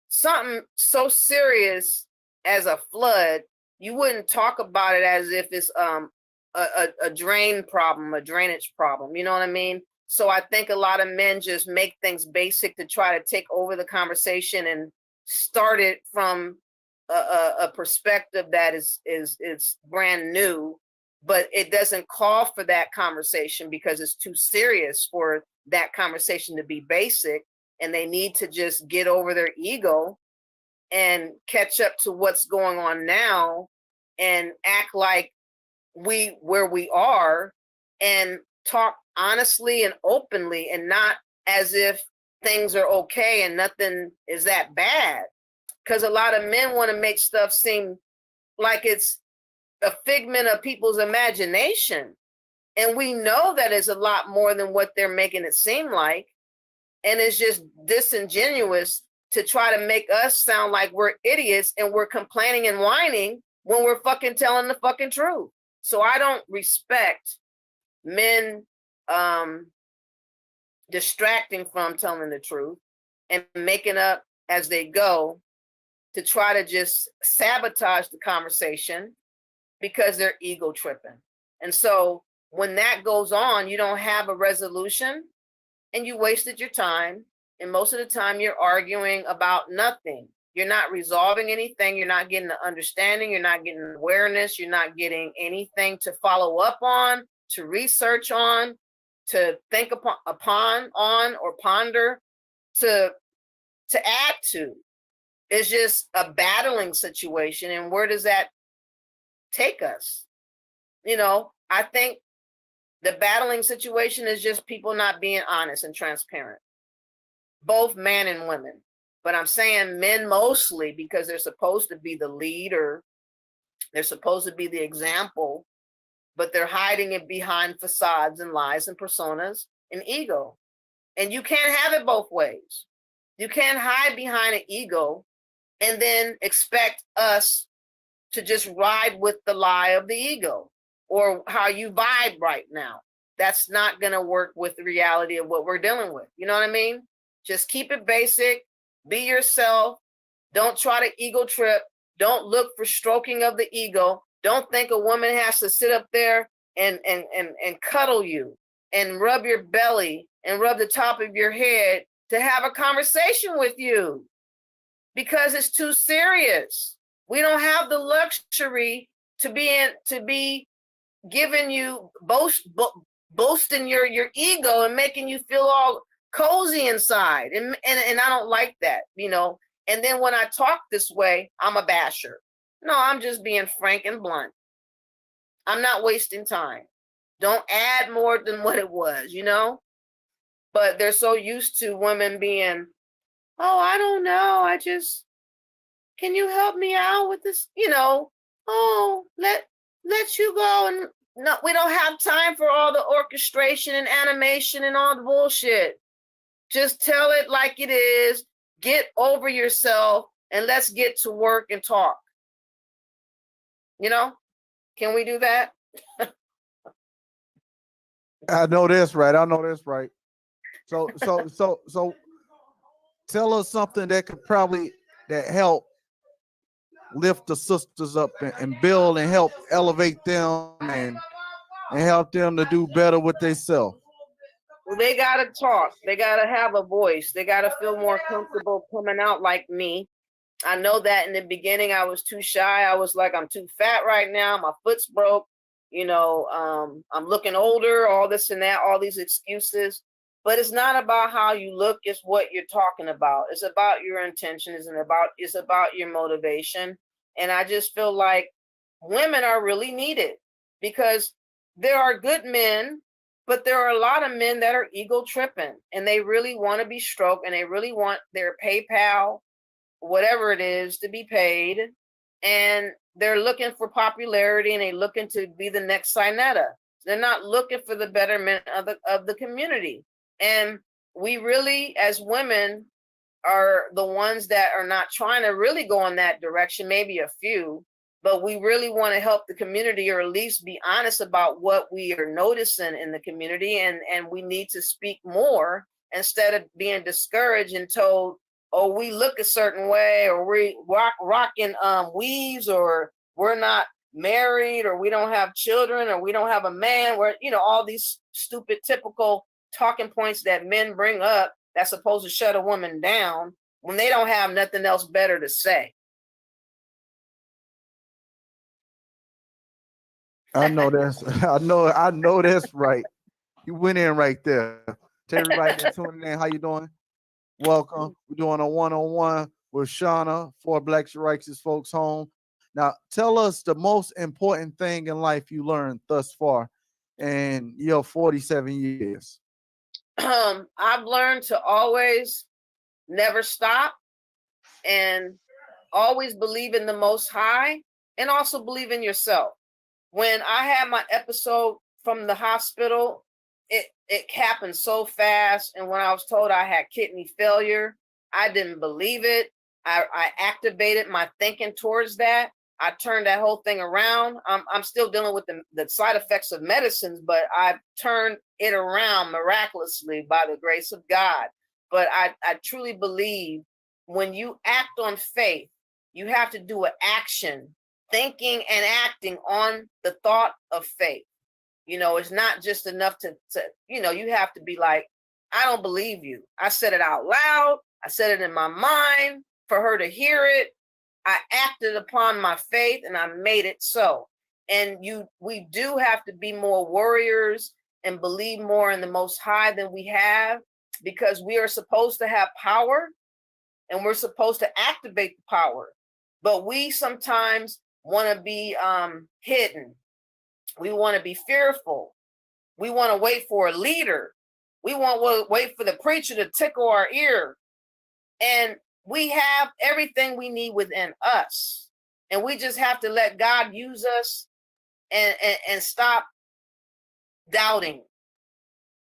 something so serious as a flood, you wouldn't talk about it as if it's a drain problem, a drainage problem. You know what I mean? So I think a lot of men just make things basic to try to take over the conversation and start it from a perspective that is brand new, but it doesn't call for that conversation because it's too serious for that conversation to be basic, and they need to just get over their ego and catch up to what's going on now and act like where we are and talk honestly and openly, and not as if things are okay and nothing is that bad. Because a lot of men want to make stuff seem like it's a figment of people's imagination. And we know that is a lot more than what they're making it seem like. And it's just disingenuous to try to make us sound like we're idiots and we're complaining and whining when we're fucking telling the fucking truth. So I don't respect men distracting from telling the truth and making up as they go to try to just sabotage the conversation because they're ego tripping. And so when that goes on, you don't have a resolution and you wasted your time. And most of the time you're arguing about nothing. You're not resolving anything. You're not getting the understanding. You're not getting awareness. You're not getting anything to follow up on, to research on, to think upon or ponder, to add to. It's just a battling situation. And where does that take us? You know, I think the battling situation is just people not being honest and transparent, both men and women. But I'm saying men mostly because they're supposed to be the leader. They're supposed to be the example, but they're hiding it behind facades and lies and personas and ego. And you can't have it both ways. You can't hide behind an ego and then expect us to just ride with the lie of the ego or how you vibe right now. That's not going to work with the reality of what we're dealing with. You know what I mean? Just keep it basic. Be yourself. Don't try to ego trip. Don't look for stroking of the ego. Don't think a woman has to sit up there and cuddle you and rub your belly and rub the top of your head to have a conversation with you, because it's too serious. We don't have the luxury to be giving you boasting your ego and making you feel all cozy inside. And I don't like that, you know. And then when I talk this way, I'm a basher. No, I'm just being frank and blunt. I'm not wasting time. Don't add more than what it was, you know. But they're so used to women being, oh, I don't know. Can you help me out with this? You know, oh, let you go. And no, we don't have time for all the orchestration and animation and all the bullshit. Just tell it like it is. Get over yourself and let's get to work and talk. You know, can we do that? I know that's right. So tell us something that could probably help lift the sisters up and build and help elevate them and help them to do better with themselves. Well, they gotta talk. They gotta have a voice. They gotta feel more comfortable coming out like me. I know that in the beginning I was too shy. I was like, I'm too fat right now. My foot's broke. You know, I'm looking older, all this and that, all these excuses. But it's not about how you look, it's what you're talking about. It's about your intentions and it's about your motivation. And I just feel like women are really needed because there are good men, but there are a lot of men that are ego tripping and they really want to be stroked and they really want their PayPal, whatever it is, to be paid. And they're looking for popularity and they're looking to be the next Sinetta. They're not looking for the betterment of the community. And we really, as women, are the ones that are not trying to really go in that direction, maybe a few, but we really want to help the community or at least be honest about what we are noticing in the community. And we need to speak more instead of being discouraged and told, oh, we look a certain way, or we rocking weaves, or we're not married, or we don't have children, or we don't have a man. Where, you know, all these stupid, typical talking points that men bring up that's supposed to shut a woman down when they don't have nothing else better to say. I know that's I know that's right. You went in right there. To everybody that's tuning in, how you doing? Welcome. We're doing a one-on-one with Shauna for Black Righteous Folks Home. Now, tell us the most important thing in life you learned thus far in your 47 years. I've learned to always never stop and always believe in the Most High and also believe in yourself. When I had my episode from the hospital, it happened so fast. And when I was told I had kidney failure, I didn't believe it. I activated my thinking towards that. I turned that whole thing around. I'm still dealing with the side effects of medicines, but I've turned it around miraculously by the grace of God. But I truly believe when you act on faith, you have to do an action, thinking and acting on the thought of faith. You know, it's not just enough to you have to be like, I don't believe you. I said it out loud. I said it in my mind for her to hear it. I acted upon my faith and I made it so. And we do have to be more warriors and believe more in the Most High than we have, because we are supposed to have power and we're supposed to activate the power. But we sometimes want to be hidden. We want to be fearful. We want to wait for a leader. We want to wait for the preacher to tickle our ear. And we have everything we need within us. And we just have to let God use us and stop doubting.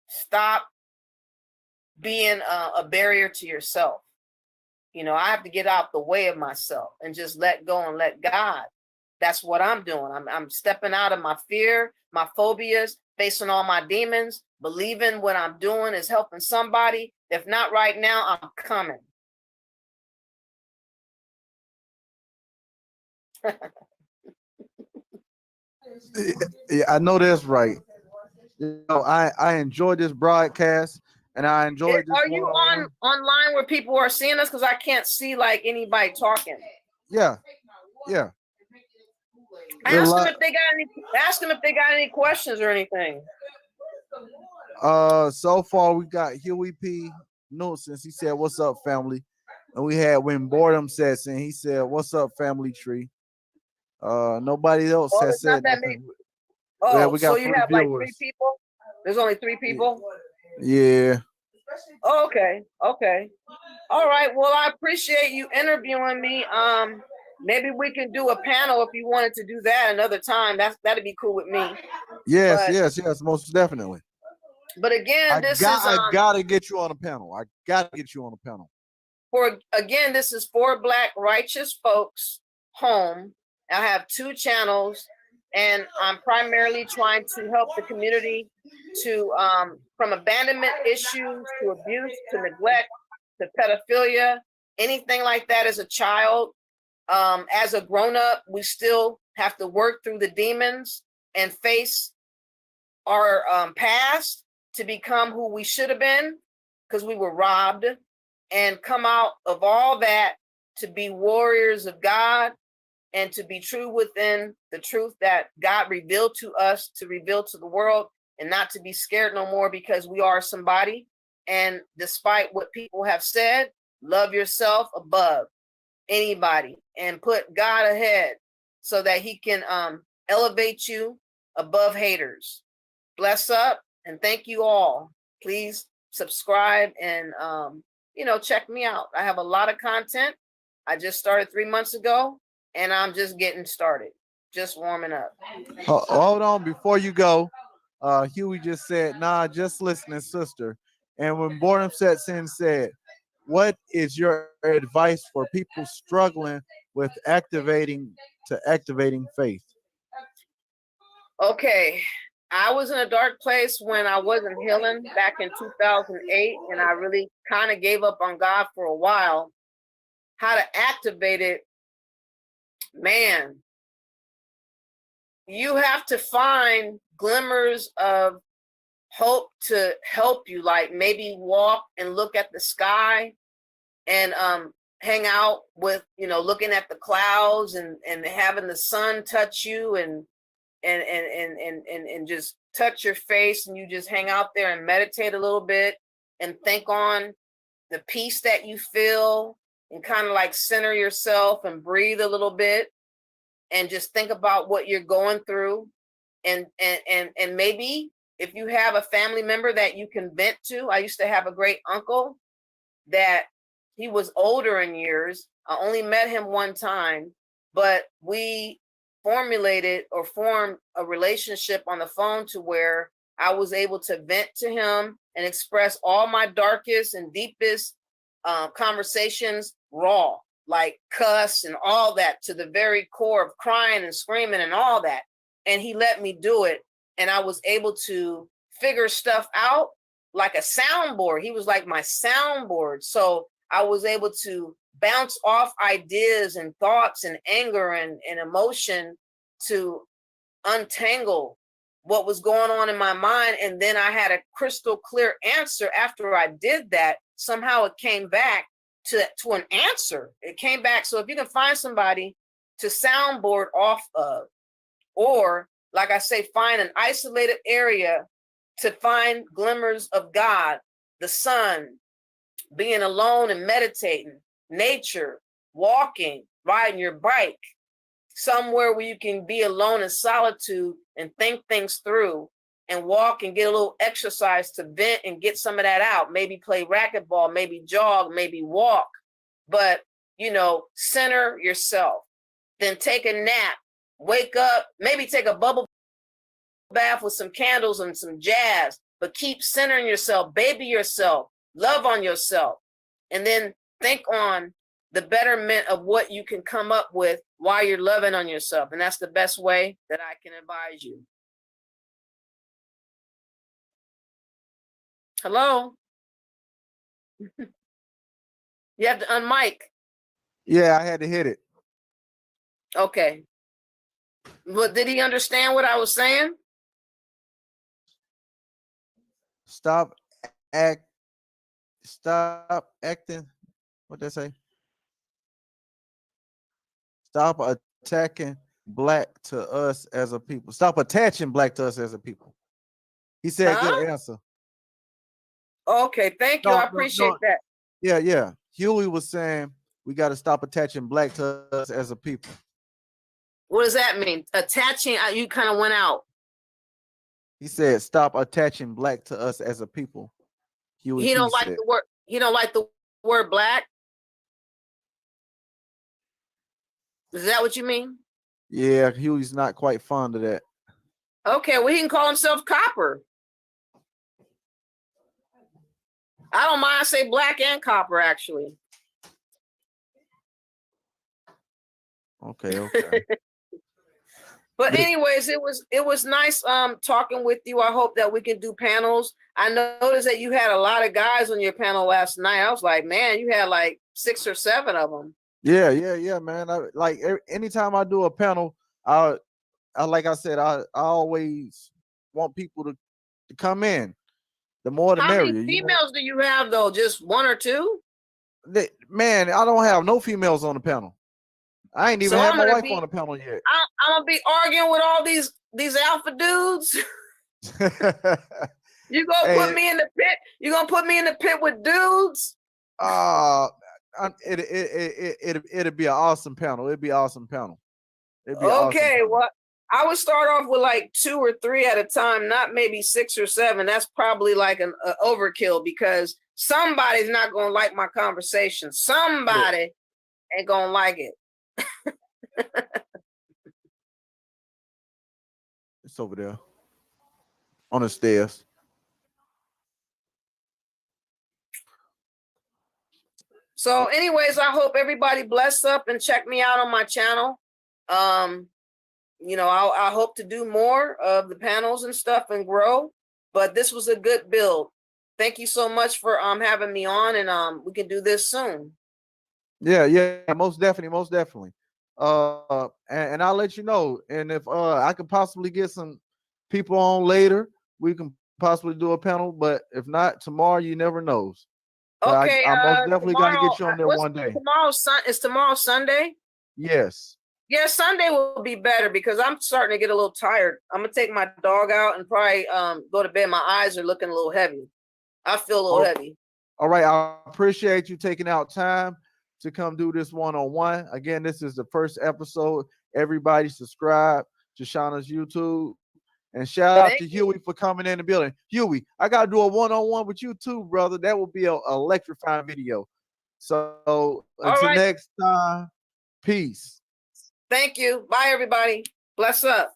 Stop being a barrier to yourself. You know, I have to get out the way of myself and just let go and let God. That's what I'm doing. I'm stepping out of my fear, my phobias, facing all my demons, believing what I'm doing is helping somebody. If not right now, I'm coming. Yeah, I know that's right. You know, I enjoyed this broadcast and I enjoyed this. Are you online where people are seeing us? Because I can't see like anybody talking. Yeah. Ask them if they got any questions or anything. So far we got Huey P. Nuisance. He said, "What's up, family?" And we had When Boredom Sets in. He said, "What's up, family tree?" Nobody else has said nothing. Oh, we got so you have like 3 people? There's only 3 people? Yeah. Oh, okay. All right. Well, I appreciate you interviewing me. Maybe we can do a panel if you wanted to do that another time. That'd be cool with me. Yes, most definitely. But again, I gotta get you on a panel. This is For Black Righteous Folks Home. I have 2 channels, and I'm primarily trying to help the community to from abandonment issues to abuse to neglect to pedophilia, anything like that as a child. As a grown-up, we still have to work through the demons and face our past to become who we should have been, because we were robbed, and come out of all that to be warriors of God and to be true within the truth that God revealed to us, to reveal to the world, and not to be scared no more because we are somebody. And despite what people have said, love yourself above anybody and put God ahead so that he can elevate you above haters. Bless up and thank you all. Please subscribe and check me out. I have a lot of content. I just started 3 months ago and I'm just getting started, just warming up. Hold on before you go. Huey just said, "Nah, just listening, sister." And when Boredom Sets in said, "What is your advice for people struggling with activating faith?" Okay. I was in a dark place when I wasn't healing back in 2008, and I really kind of gave up on God for a while. How to activate it, man, you have to find glimmers of hope to help you, like maybe walk and look at the sky and hang out with, looking at the clouds and having the sun touch you and and just touch your face, and you just hang out there and meditate a little bit and think on the peace that you feel, and kind of like center yourself and breathe a little bit and just think about what you're going through. And maybe if you have a family member that you can vent to. I used to have a great uncle that he was older in years. I only met him one time, but we formed a relationship on the phone to where I was able to vent to him and express all my darkest and deepest conversations raw, like cuss and all that, to the very core of crying and screaming and all that. And he let me do it. And I was able to figure stuff out like a soundboard. He was like my soundboard. So I was able to bounce off ideas and thoughts and anger and emotion to untangle what was going on in my mind. And then I had a crystal clear answer after I did that. Somehow it came back to an answer. It came back. So if you can find somebody to soundboard off of, or like I say, find an isolated area to find glimmers of God, the sun, being alone and meditating, nature, walking, riding your bike, somewhere where you can be alone in solitude and think things through, and walk and get a little exercise to vent and get some of that out. Maybe play racquetball, maybe jog, maybe walk, but center yourself. Then take a nap, wake up, maybe take a bubble bath with some candles and some jazz, but keep centering yourself, baby yourself, love on yourself, and then think on the betterment of what you can come up with while you're loving on yourself. And that's the best way that I can advise you. Hello? You have to unmic. Yeah, I had to hit it. Okay. But did he understand what I was saying? Stop acting. What they say? Stop attacking black to us as a people. Stop attaching black to us as a people. He said, good answer. Okay, thank you. I appreciate that. Yeah. Huey was saying we got to stop attaching black to us as a people. What does that mean? Attaching, you kind of went out. He said, stop attaching black to us as a people. He don't like the word. He don't like the word black. Is that what you mean? Yeah, Huey's not quite fond of that. Okay, well, he can call himself copper. I don't mind say black and copper, actually. Okay. But anyways, it was nice talking with you. I hope that we can do panels. I noticed that you had a lot of guys on your panel last night. I was like, man, you had like 6 or 7 of them. Yeah, man. Anytime I do a panel, I like I said, I always want people to come in. The more the merrier. How many females do you have though? Just 1 or 2? Man, I don't have no females on the panel. I ain't even had my wife on the panel yet. I'm gonna be arguing with all these alpha dudes. You gonna put me in the pit? You gonna put me in the pit with dudes? It'd be an awesome panel. It'd be an awesome panel. Okay, well, I would start off with like 2 or 3 at a time, not maybe 6 or 7. That's probably like an overkill, because somebody's not gonna like my conversation. Somebody ain't gonna like it. It's over there on the stairs. So anyways, I hope everybody bless up and check me out on my channel. I hope to do more of the panels and stuff and grow, but this was a good build. Thank you so much for having me on, and we can do this soon. Yeah, most definitely. And I'll let you know. And if I could possibly get some people on later, we can possibly do a panel. But if not, tomorrow, you never knows. Okay, I most definitely got to get you on there one day. Is tomorrow Sunday? Yes. Yeah, Sunday will be better because I'm starting to get a little tired. I'm gonna take my dog out and probably go to bed. My eyes are looking a little heavy. I feel a little heavy. All right, I appreciate you taking out time to come do this one-on-one. Again, this is the first episode. Everybody subscribe to Shauna's YouTube. And shout out to Huey for coming in the building. Huey, I got to do a one-on-one with you too, brother. That will be an electrifying video. So until next time, peace. Thank you. Bye, everybody. Bless up.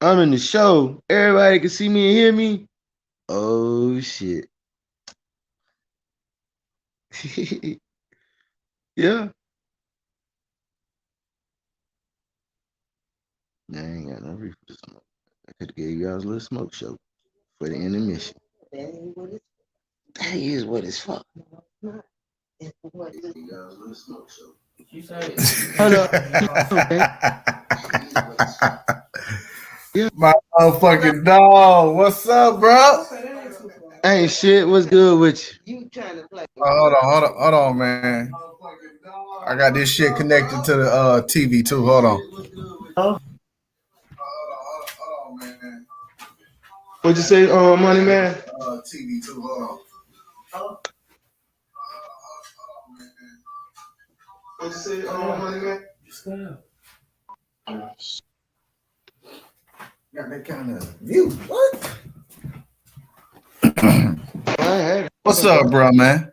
I'm in the show. Everybody can see me and hear me. Oh shit. Yeah. I ain't got no reason for smoke. I could have gave you guys a little smoke show for the intermission. That is what it's for. My motherfucking dog. What's up, bro? Ain't shit. What's good with you? Hold on, man. I got this shit connected to the TV too. Hold on. What'd you say, Money Man? TV too. Hold on. What'd you say, Money Man? Got that kind of view. What? What's up, bro, man?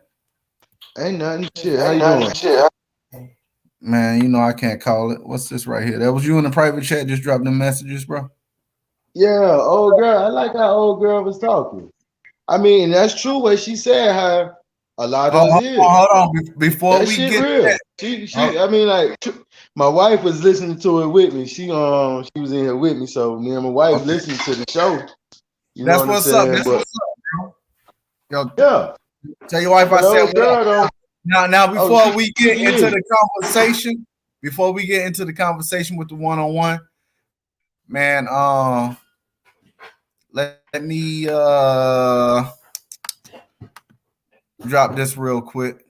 Ain't nothing. Shit. How you doing? Man, you know I can't call it. What's this right here? That was you in the private chat. Just dropped them messages, bro. Yeah, old girl. I like how old girl was talking. I mean, that's true what she said. How a lot of us is. Hold on. Before that we get real. That. She. I mean, like, my wife was listening to it with me. She was in here with me, so me and my wife listened to the show. You know what's up. That's what's up, bro. Yo, yeah. Tell your wife I said what up. Now before we get into the conversation, with the one-on-one, man, let me drop this real quick.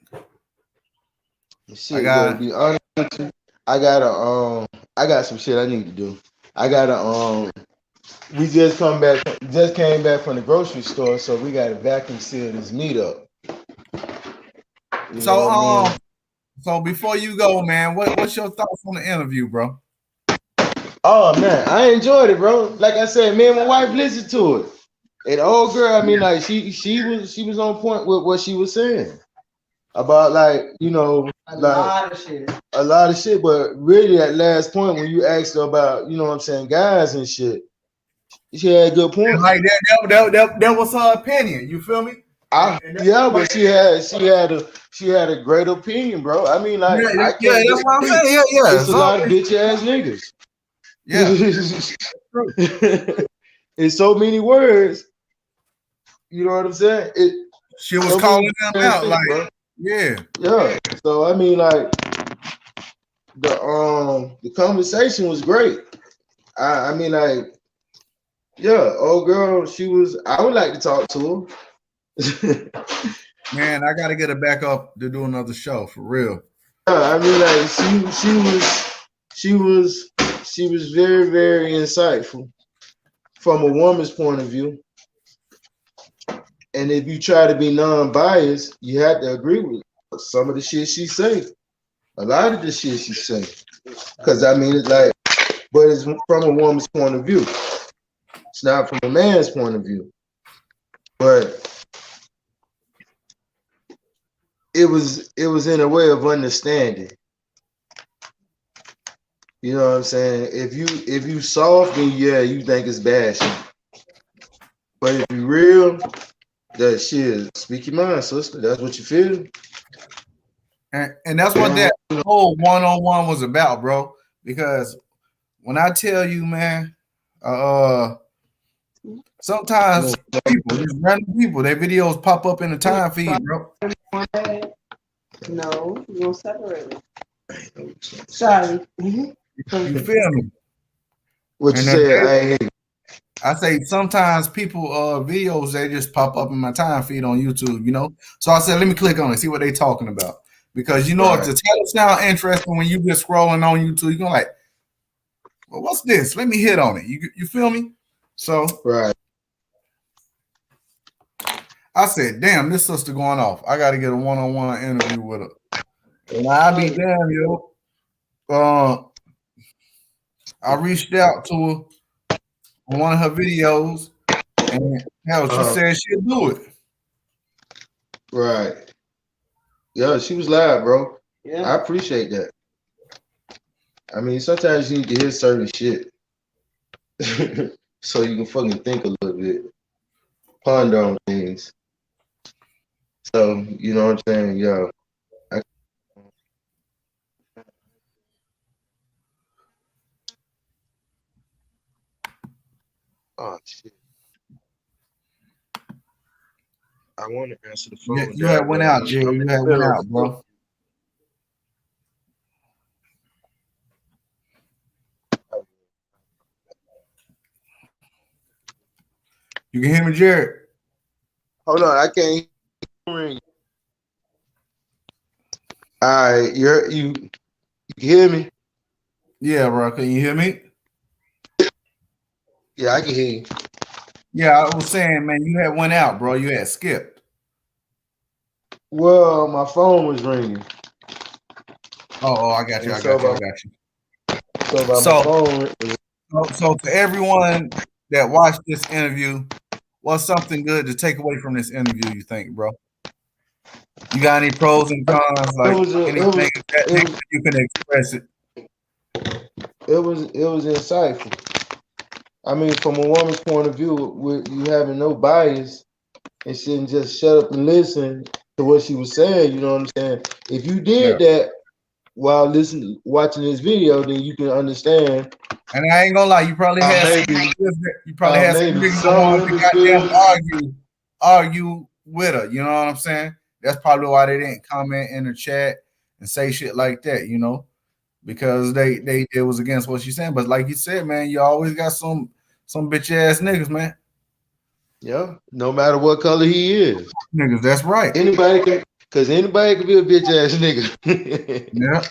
Shit, to be honest with you, I got some shit I need to do. I gotta we just came back from the grocery store, so we gotta vacuum seal this meat up. So before you go, man, what's your thoughts on the interview, bro? Oh man, I enjoyed it, bro. Like I said, me and my wife listened to it. And old girl, I mean, like she was on point with what she was saying about, like, you know, a lot of shit. But really, at last point, when you asked her about, you know what I'm saying, guys and shit, she had a good point. Like that was her opinion. You feel me? Yeah, but she had a great opinion, bro. I mean, like, that's what I'm saying. Yeah. It's a lot of bitch ass niggas. Yeah. In so many words. You know what I'm saying? She was calling them out, like, bro. Yeah. So I mean, like, the conversation was great. I mean, like, yeah, old girl, I would like to talk to her. Man, I gotta get her back up to do another show for real. Yeah, I mean, like, she was very, very insightful from a woman's point of view. And if you try to be non-biased, you have to agree with some of the shit she say. A lot of the shit she say. Because, I mean, it's like, but it's from a woman's point of view. It's not from a man's point of view. But it was in a way of understanding. You know what I'm saying? If you soft, then yeah, you think it's bashing. But if you real, that shit, speak your mind, sister. That's what you feel. And that's what that whole one-on-one was about, bro. Because when I tell you, man, sometimes people, just random people, their videos pop up in the time feed, bro. No, we'll separate it. You Sorry. You feel me? What you And said? I ain't hear you. I say sometimes people videos they just pop up in my time feed on YouTube, you know. So I said, let me click on it, see what they talking about. Because you know, Right. if the title sound interesting when you just scrolling on YouTube, you're gonna like, well, what's this? Let me hit on it. You feel me? So Right. I said, damn, this sister going off. I gotta get a one-on-one interview with her. And I be damn, yo. I reached out to her on one of her videos, and hell, she said she'll do it. Right. Yeah, she was live, bro. Yeah. I appreciate that. I mean, sometimes you need to hear certain shit so you can fucking think a little bit, ponder on things. So, you know what I'm saying? Yeah. Oh, shit. I want to answer the phone. You had went out, Jerry. You had went out, bro. You can hear me, Jared? Hold on, I can't hear you. All right, you can hear me? Yeah, bro. Can you hear me? Yeah, I can hear you. Yeah, I was saying, man, you had went out, bro. You had skipped. Well, my phone was ringing. Oh, I got you. I got you. So to everyone that watched this interview, what's something good to take away from this interview, you think, bro? You got any pros and cons? Like anything that you can express it. It was insightful. I mean, from a woman's point of view, with you having no bias and shouldn't just shut up and listen to what she was saying, you know what I'm saying? If you did that while watching this video, then you can understand. And I ain't gonna lie, you probably had some goddamn argue with her. You know what I'm saying? That's probably why they didn't comment in the chat and say shit like that, you know, because it was against what she's saying. But like you said, man, you always got some bitch ass niggas, man. Yeah, no matter what color he is. Niggas, that's right. Anybody can be a bitch ass nigga. Yeah.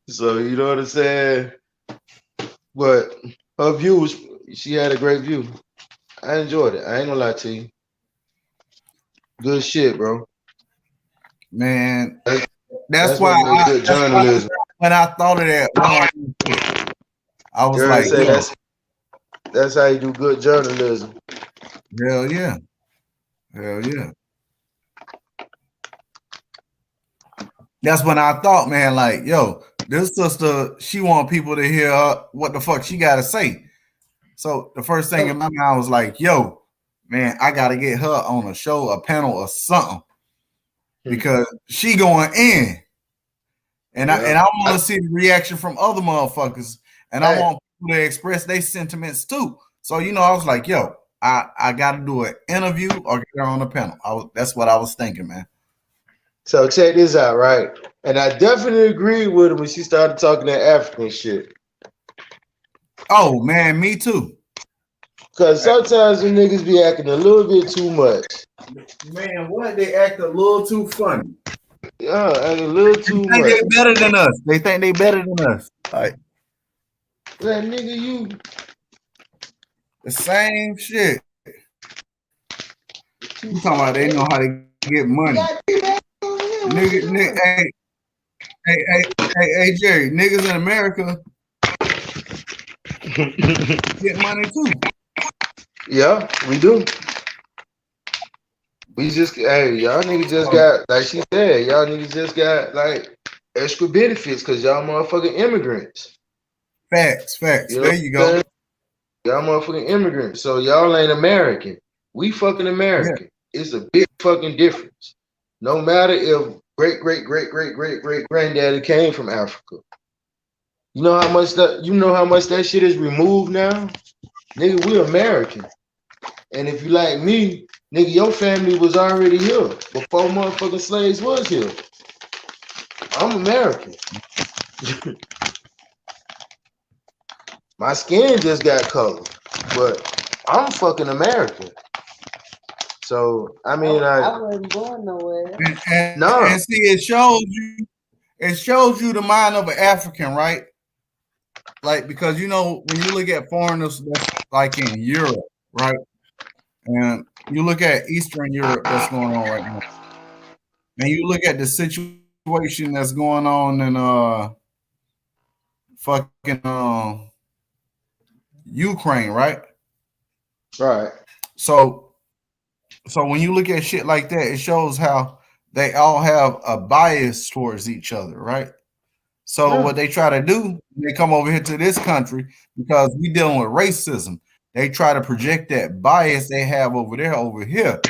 So you know what I'm saying? But her views, she had a great view. I enjoyed it. I ain't gonna lie to you. Good shit, bro. Man, that's why good journalism. When I thought of that, I was like, that's how you do good journalism. Hell yeah. Hell yeah. That's when I thought, man, like, yo, this sister, she want people to hear what the fuck she got to say. So the first thing in my mind was like, yo, man, I got to get her on a show, a panel or something because she going in. And I want to see the reaction from other motherfuckers. And I want people to express their sentiments too. So, you know, I was like, yo, I got to do an interview or get her on a panel. That's what I was thinking, man. So check this out, right? And I definitely agreed with her when she started talking that African shit. Oh, man, me too. Because sometimes the niggas be acting a little bit too much. Man, what? They act a little too funny. Yeah, acting a little too much. They better than us. They think they better than us. Like, that nigga, you. The same shit. You talking about they know how to get money. Nigga, hey, Jerry, niggas in America get money too. Yeah, we do. We just, y'all niggas just got, like she said, y'all niggas just got like extra benefits because y'all motherfucking immigrants. Facts. You know there you go. Y'all motherfucking immigrants. So y'all ain't American. We fucking American. Yeah. It's a big fucking difference. No matter if great granddaddy came from Africa. You know how much that shit is removed now? Nigga, we American. And if you like me, Nigga, your family was already here before motherfucking slaves was here. I'm American. My skin just got colored, but I'm fucking American. So I mean, I wasn't going nowhere. no. And see, it shows you the mind of an African, right? Like, because you know, when you look at foreigners that's like in Europe, right? And you look at Eastern Europe that's going on right now. And you look at the situation that's going on in fucking Ukraine, right? Right. So when you look at shit like that, it shows how they all have a bias towards each other, right? So what they try to do, they come over here to this country because we dealing with racism. They try to project that bias they have over there over here.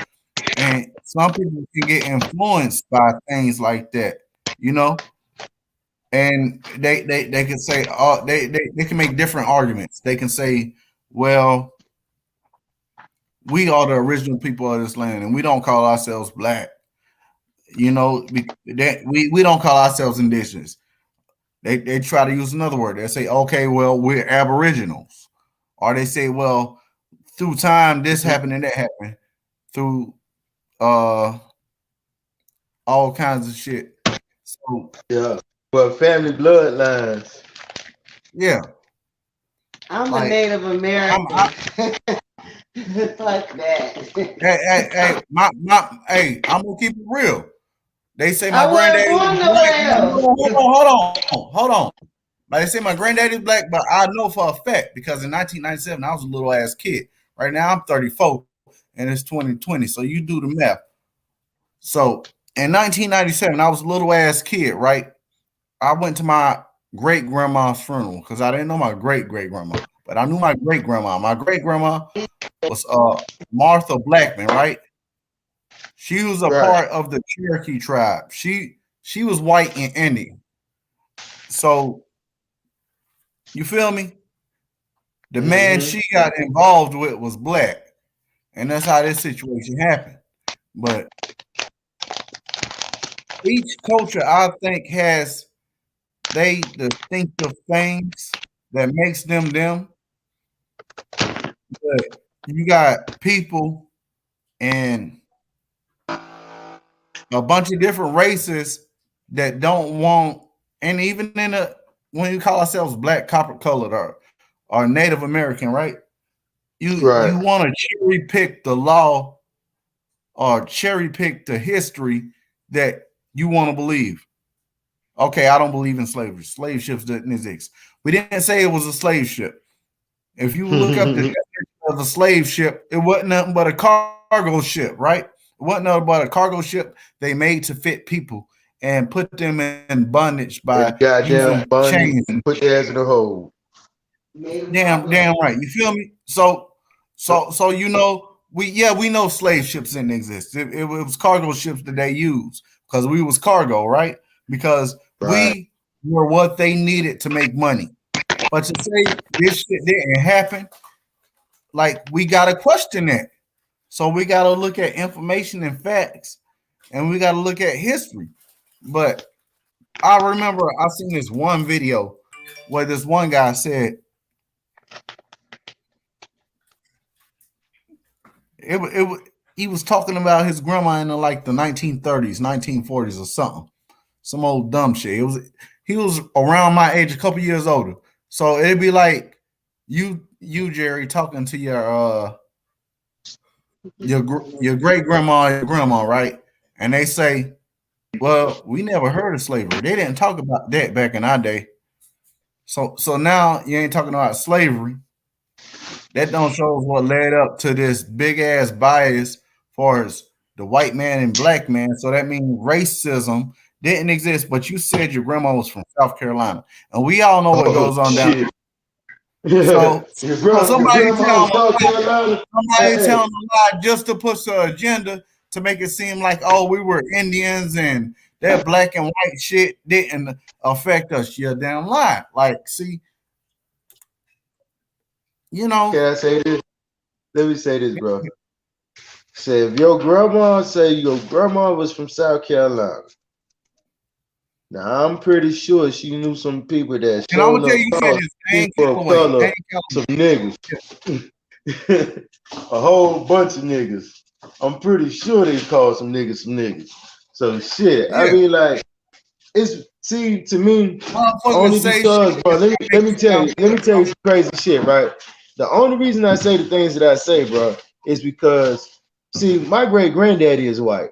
And some people can get influenced by things like that, you know? And they can say they can make different arguments. They can say, well, we are the original people of this land and we don't call ourselves black. You know, we don't call ourselves indigenous. They try to use another word. They say, okay, well, we're aboriginals. Or they say, well, through time, this happened and that happened. Through all kinds of shit. So yeah. But family bloodlines. Yeah. I'm Like, a Native American. Like that. Hey, I'm gonna keep it real. They say my I wasn't granddaddy born was black. nowhere. Hold on. Like they say my granddaddy's black, but I know for a fact because in 1997 I was a little ass kid. Right now I'm 34 and it's 2020. So you do the math. So in 1997, I was a little ass kid, right? I went to my great grandma's funeral because I didn't know my great grandma, but I knew my great grandma. My great grandma was Martha Blackman, right? She was a part of the Cherokee tribe. She was white and Indian. So you feel me? The man she got involved with was black, and that's how this situation happened. But each culture, I think, has they distinctive things that makes them them. But you got people and a bunch of different races that don't want, and even in a when you call ourselves black, copper colored, or Native American, right? You want to cherry pick the law or cherry pick the history that you want to believe. Okay, I don't believe in slavery. Slave ships didn't exist. We didn't say it was a slave ship. If you look up the definition of a slave ship, it wasn't nothing but a cargo ship, right? It wasn't nothing but a cargo ship they made to fit people and put them in bondage by using chains and put their ass in the hole. Damn right. You feel me? So you know, we know slave ships didn't exist. It was cargo ships that they used because we was cargo, right? Because we were what they needed to make money. But to say this shit didn't happen, like we gotta question that. So we gotta look at information and facts, and we gotta look at history. But I remember I seen this one video where this one guy said he was talking about his grandma in like the 1930s, 1940s or something. Some old dumb shit. He was around my age, a couple years older. So it'd be like you Jerry talking to your great grandma, your grandma, right? And they say, well, we never heard of slavery. They didn't talk about that back in our day. So now you ain't talking about slavery. That don't show us what led up to this big ass bias for the white man and black man. So that means racism didn't exist. But you said your grandma was from South Carolina, and we all know what goes on down there. So somebody tell them a lie just to push the agenda to make it seem like, oh, we were Indians and that black and white shit didn't affect us. You're damn lie. Like, see, you know. Can I say this? Let me say this, bro. Say if your grandma was from South Carolina. Now I'm pretty sure she knew some people that And I'm showed gonna tell up you, you called said this people of color some niggas. A whole bunch of niggas. I'm pretty sure they called some niggas. So shit. I Yeah. mean, like, it's to me, only because, bro, let me tell you some crazy shit, right? The only reason I say the things that I say, bro, is because my great granddaddy is white.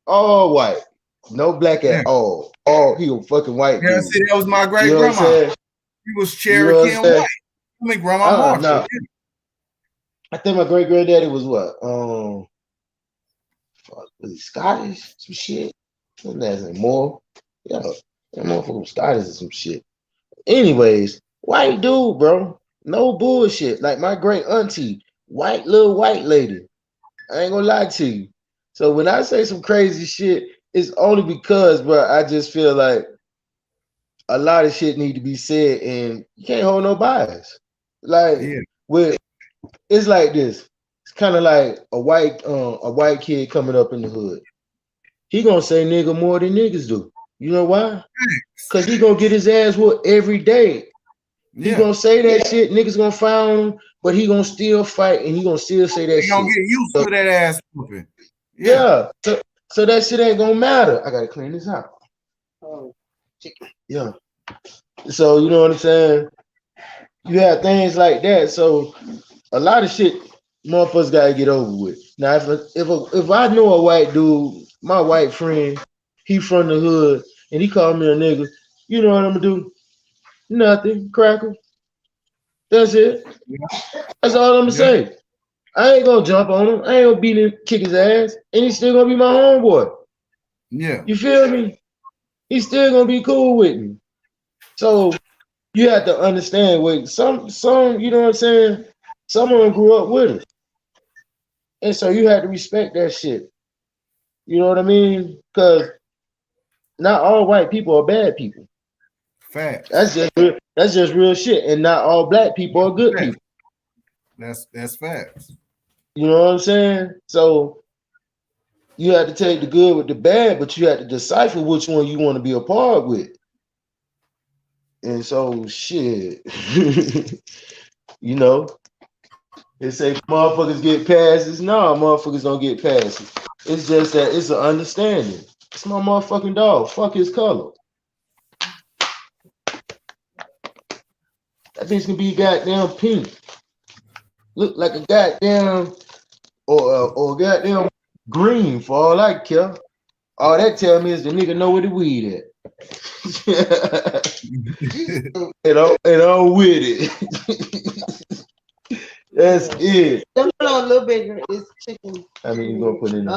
All white. No black at all. He a fucking white dude. See, that was my great You know what I'm grandma. saying? He was Cherokee and white. I mean, Grandma Marshall. No. I think my great granddaddy was what? Was he Scottish? Some shit. Wasn't that more? Yeah, that motherfucker was Scottish or some shit. Anyways, white dude, bro. No bullshit. Like my great auntie, little white lady. I ain't gonna lie to you. So when I say some crazy shit, it's only because, bro, I just feel like a lot of shit need to be said, and you can't hold no bias. Like, it's like this. It's kind of like a white kid coming up in the hood. He gonna say nigga more than niggas do. You know why? Because he gonna get his ass whooped every day. He gonna say that shit. Niggas gonna find him, but he gonna still fight, and he gonna still say that shit. He gonna get used to that ass whooping. Yeah. So that shit ain't gonna matter. I gotta clean this out. Oh, yeah. So you know what I'm saying? You have things like that. So a lot of shit motherfuckers gotta get over with. Now if I know a white dude, my white friend, he from the hood, and he called me a nigga, you know what I'm gonna do? Nothing. Cracker. That's it. That's all I'm gonna say. I ain't gonna jump on him. I ain't gonna beat him, kick his ass, and he's still gonna be my homeboy. Yeah. You feel me? He's still gonna be cool with me. So you have to understand what some, you know what I'm saying? Someone grew up with it. And so you have to respect that shit. You know what I mean? Because not all white people are bad people. Facts. That's just real shit. And not all black people are good people. That's facts. You know what I'm saying? So you have to take the good with the bad, but you have to decipher which one you want to be a part with. And so shit, you know, they say motherfuckers get passes. No, motherfuckers don't get passes. It's just that it's an understanding. It's my motherfucking dog. Fuck his color. That bitch can be goddamn pink. Look like a goddamn or goddamn green for all I care. All that tell me is the nigga know where the weed at. and I'm with it. That's it. Hold on a little bit. It's chicken. I mean, you gonna put it in.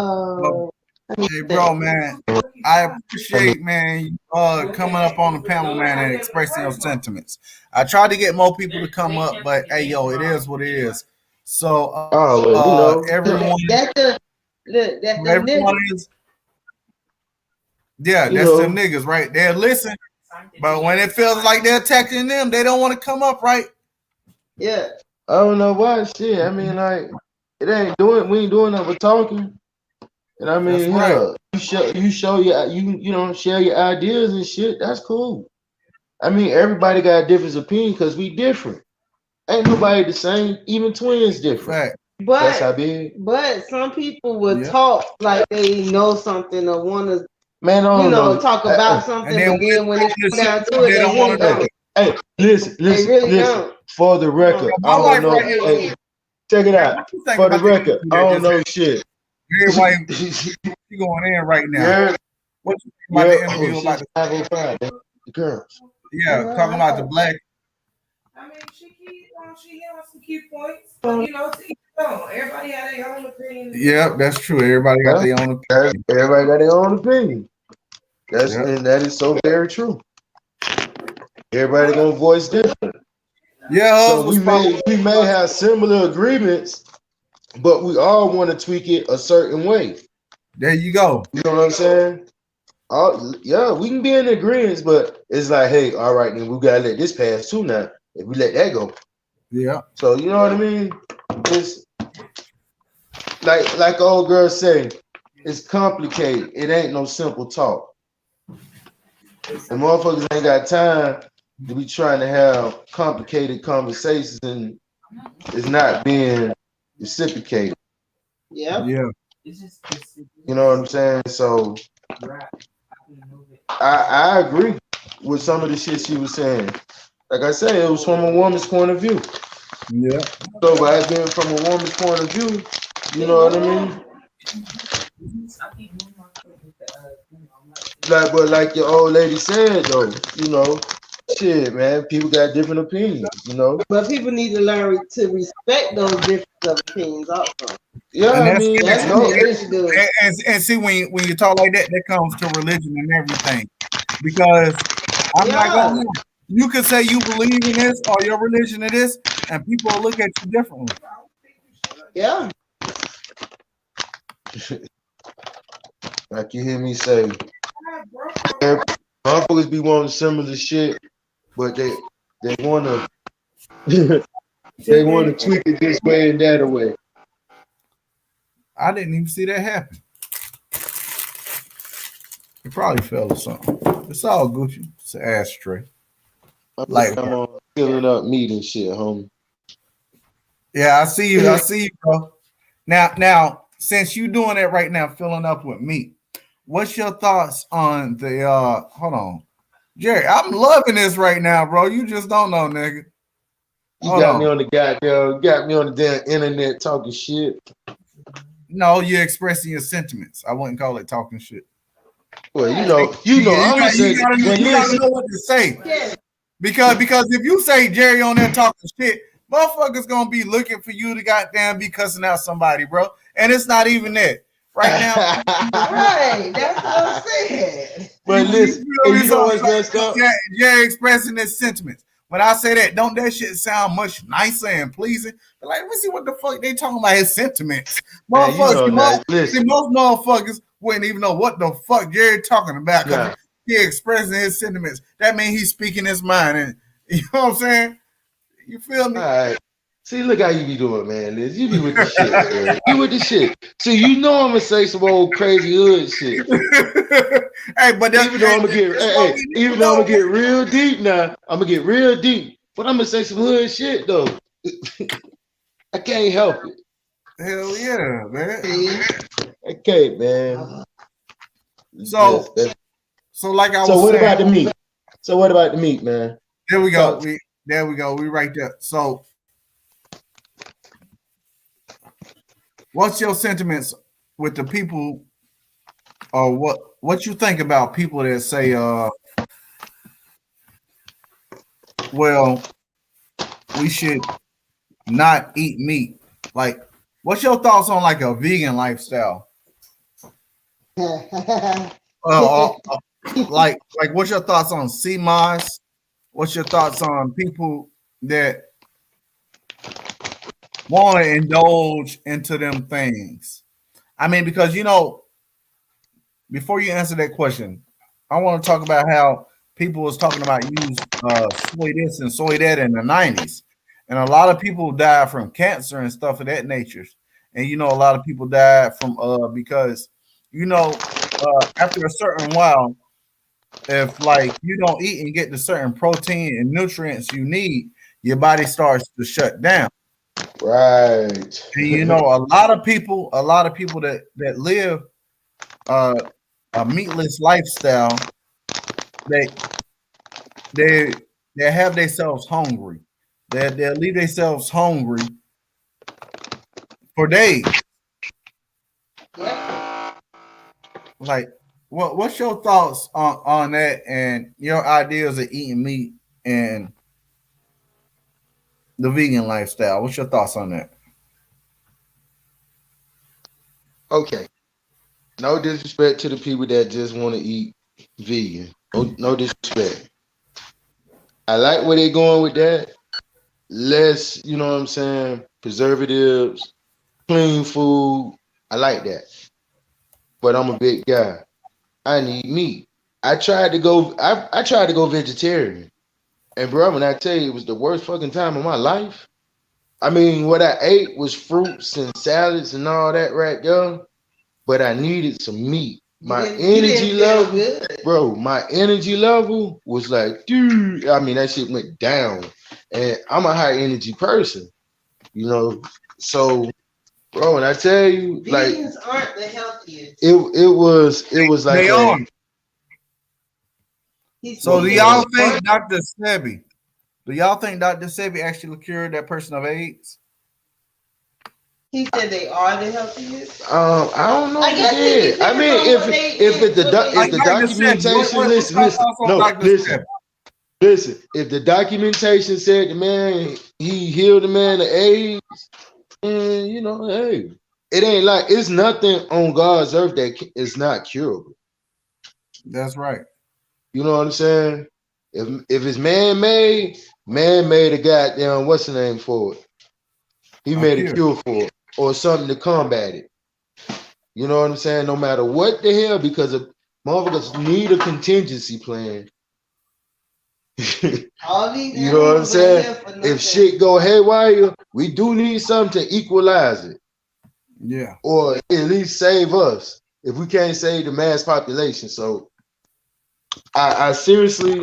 Hey, bro, man, I appreciate, man, you coming up on the panel, man, and expressing your sentiments. I tried to get more people to come up, but hey, yo, it is what it is. So, everyone, everyone is, that's them niggas, right? They'll listen, but when it feels like they're attacking them, they don't want to come up, right? Yeah. I don't know why. Shit, I mean, like, we ain't doing nothing but talking. And I mean, you show share your ideas and shit. That's cool. I mean, everybody got a different opinion because we different. Ain't nobody the same. Even twins different. But that's how big. But some people would talk like they know something or want to, talk about something. But then when it comes down to it, they don't want to know. Hey, listen. For the record, I don't know. Hey, check it out. For the record, I don't know shit. Everybody, she going in right now. What you think about the interview about the girls? Yeah, talking about the black. I mean, she has some key points. To each own. Everybody had their own opinion. Yeah, that's true. Everybody got their own opinion. Everybody got their own opinion. And that is so very true. Everybody gonna voice different. Yeah, so we may have similar agreements, but we all want to tweak it a certain way. There you go. You know what I'm saying? We can be in agreement, but it's like, hey, all right, then we gotta let this pass too now. If we let that go. Yeah. So you know what I mean? like old girl say, it's complicated. It ain't no simple talk. The motherfuckers ain't got time to be trying to have complicated conversations and it's not being reciprocated. Yeah. Yeah. You know what I'm saying? So I agree with some of the shit she was saying. Like I said, it was from a woman's point of view. Yeah. So by it being from a woman's point of view, you know what I mean? But like your old lady said though, you know, shit, man, people got different opinions, you know. But people need to learn to respect those different opinions also. Yeah, And I mean, That's no, what they should do. and see when you talk like that, that comes to religion and everything. Because I'm not gonna lie, you can say you believe in this or your religion in this, and people will look at you differently. Yeah. like you hear me say, motherfuckers be wanting similar shit, but they wanna they wanna tweak it this way and that way. I didn't even see that happen. It probably fell or something. It's all Gucci. It's an ashtray. Like I'm on filling up meat and shit, homie. yeah, I see you. I see you, bro. Now, since you doing that right now, filling up with meat, what's your thoughts on the hold on. Jerry, I'm loving this right now, bro. You just don't know, nigga. You got me on the damn internet talking shit. No, you're expressing your sentiments. I wouldn't call it talking shit. Well, you know, I'm gonna say you gotta know what to say. Because if you say Jerry on there talking shit, motherfuckers gonna be looking for you to goddamn be cussing out somebody, bro. And it's not even that. Right now, right, that's what I'm saying. But listen, you know what's messed up? Jerry expressing his sentiments. When I say that, don't that shit sound much nicer and pleasing? Like, let's see what the fuck they talking about his sentiments. Motherfuckers, most motherfuckers wouldn't even know what the fuck Jerry talking about because he expressing his sentiments. That means he's speaking his mind, and you know what I'm saying? You feel me? All right. See, look how you be doing, man, Liz. You be with the shit, man. You with the shit. See, you know I'm gonna say some old crazy hood shit. Hey, but even though I'm gonna get real deep now, I'm gonna get real deep. But I'm gonna say some hood shit though. I can't help it. Hell yeah, man. I can't, man. So like I was saying. What about the meat? So what about the meat, man? There we go. There we go. We right there. So what's your sentiments with the people or what you think about people that say well, we should not eat meat? Like, what's your thoughts on like a vegan lifestyle? Like what's your thoughts on CMOS? What's your thoughts on people that want to indulge into them things? I mean, because you know, before you answer that question, I want to talk about how people was talking about use soy this and soy that in the 90s. And a lot of people died from cancer and stuff of that nature. And you know, a lot of people died from because you know, after a certain while, if like you don't eat and get the certain protein and nutrients you need, your body starts to shut down. Right. And you know, a lot of people that live a meatless lifestyle, they have themselves hungry. They leave themselves hungry for days. Like, what's your thoughts on that and your ideas of eating meat and the vegan lifestyle? What's your thoughts on that? Okay. No disrespect to the people that just want to eat vegan. No disrespect. I like where they're going with that. Less, you know what I'm saying, preservatives, clean food. I like that. But I'm a big guy. I need meat. I tried to go vegetarian. And bro, when I tell you it was the worst fucking time of my life, I mean, what I ate was fruits and salads and all that right there, but I needed some meat. My energy level, bro, my energy level was like, dude, I mean, that shit went down. And I'm a high energy person, you know. So, bro, and I tell you, like, beans aren't the healthiest. It was like They are. So do y'all think Dr. Sebi? Do y'all think Dr. Sebi actually cured that person of AIDS? He said they are the healthiest. I don't know. I mean, if the documentation, listen. If the documentation said the man he healed the man of AIDS, and you know, hey, it ain't like it's nothing on God's earth that is not curable. That's right. You know what I'm saying? If it's man-made a goddamn what's the name for it? He made a cure for it or something to combat it. You know what I'm saying? No matter what the hell, because of motherfuckers need a contingency plan. You know what I'm saying? If shit go haywire, we do need something to equalize it. Yeah. Or at least save us if we can't save the mass population. So I seriously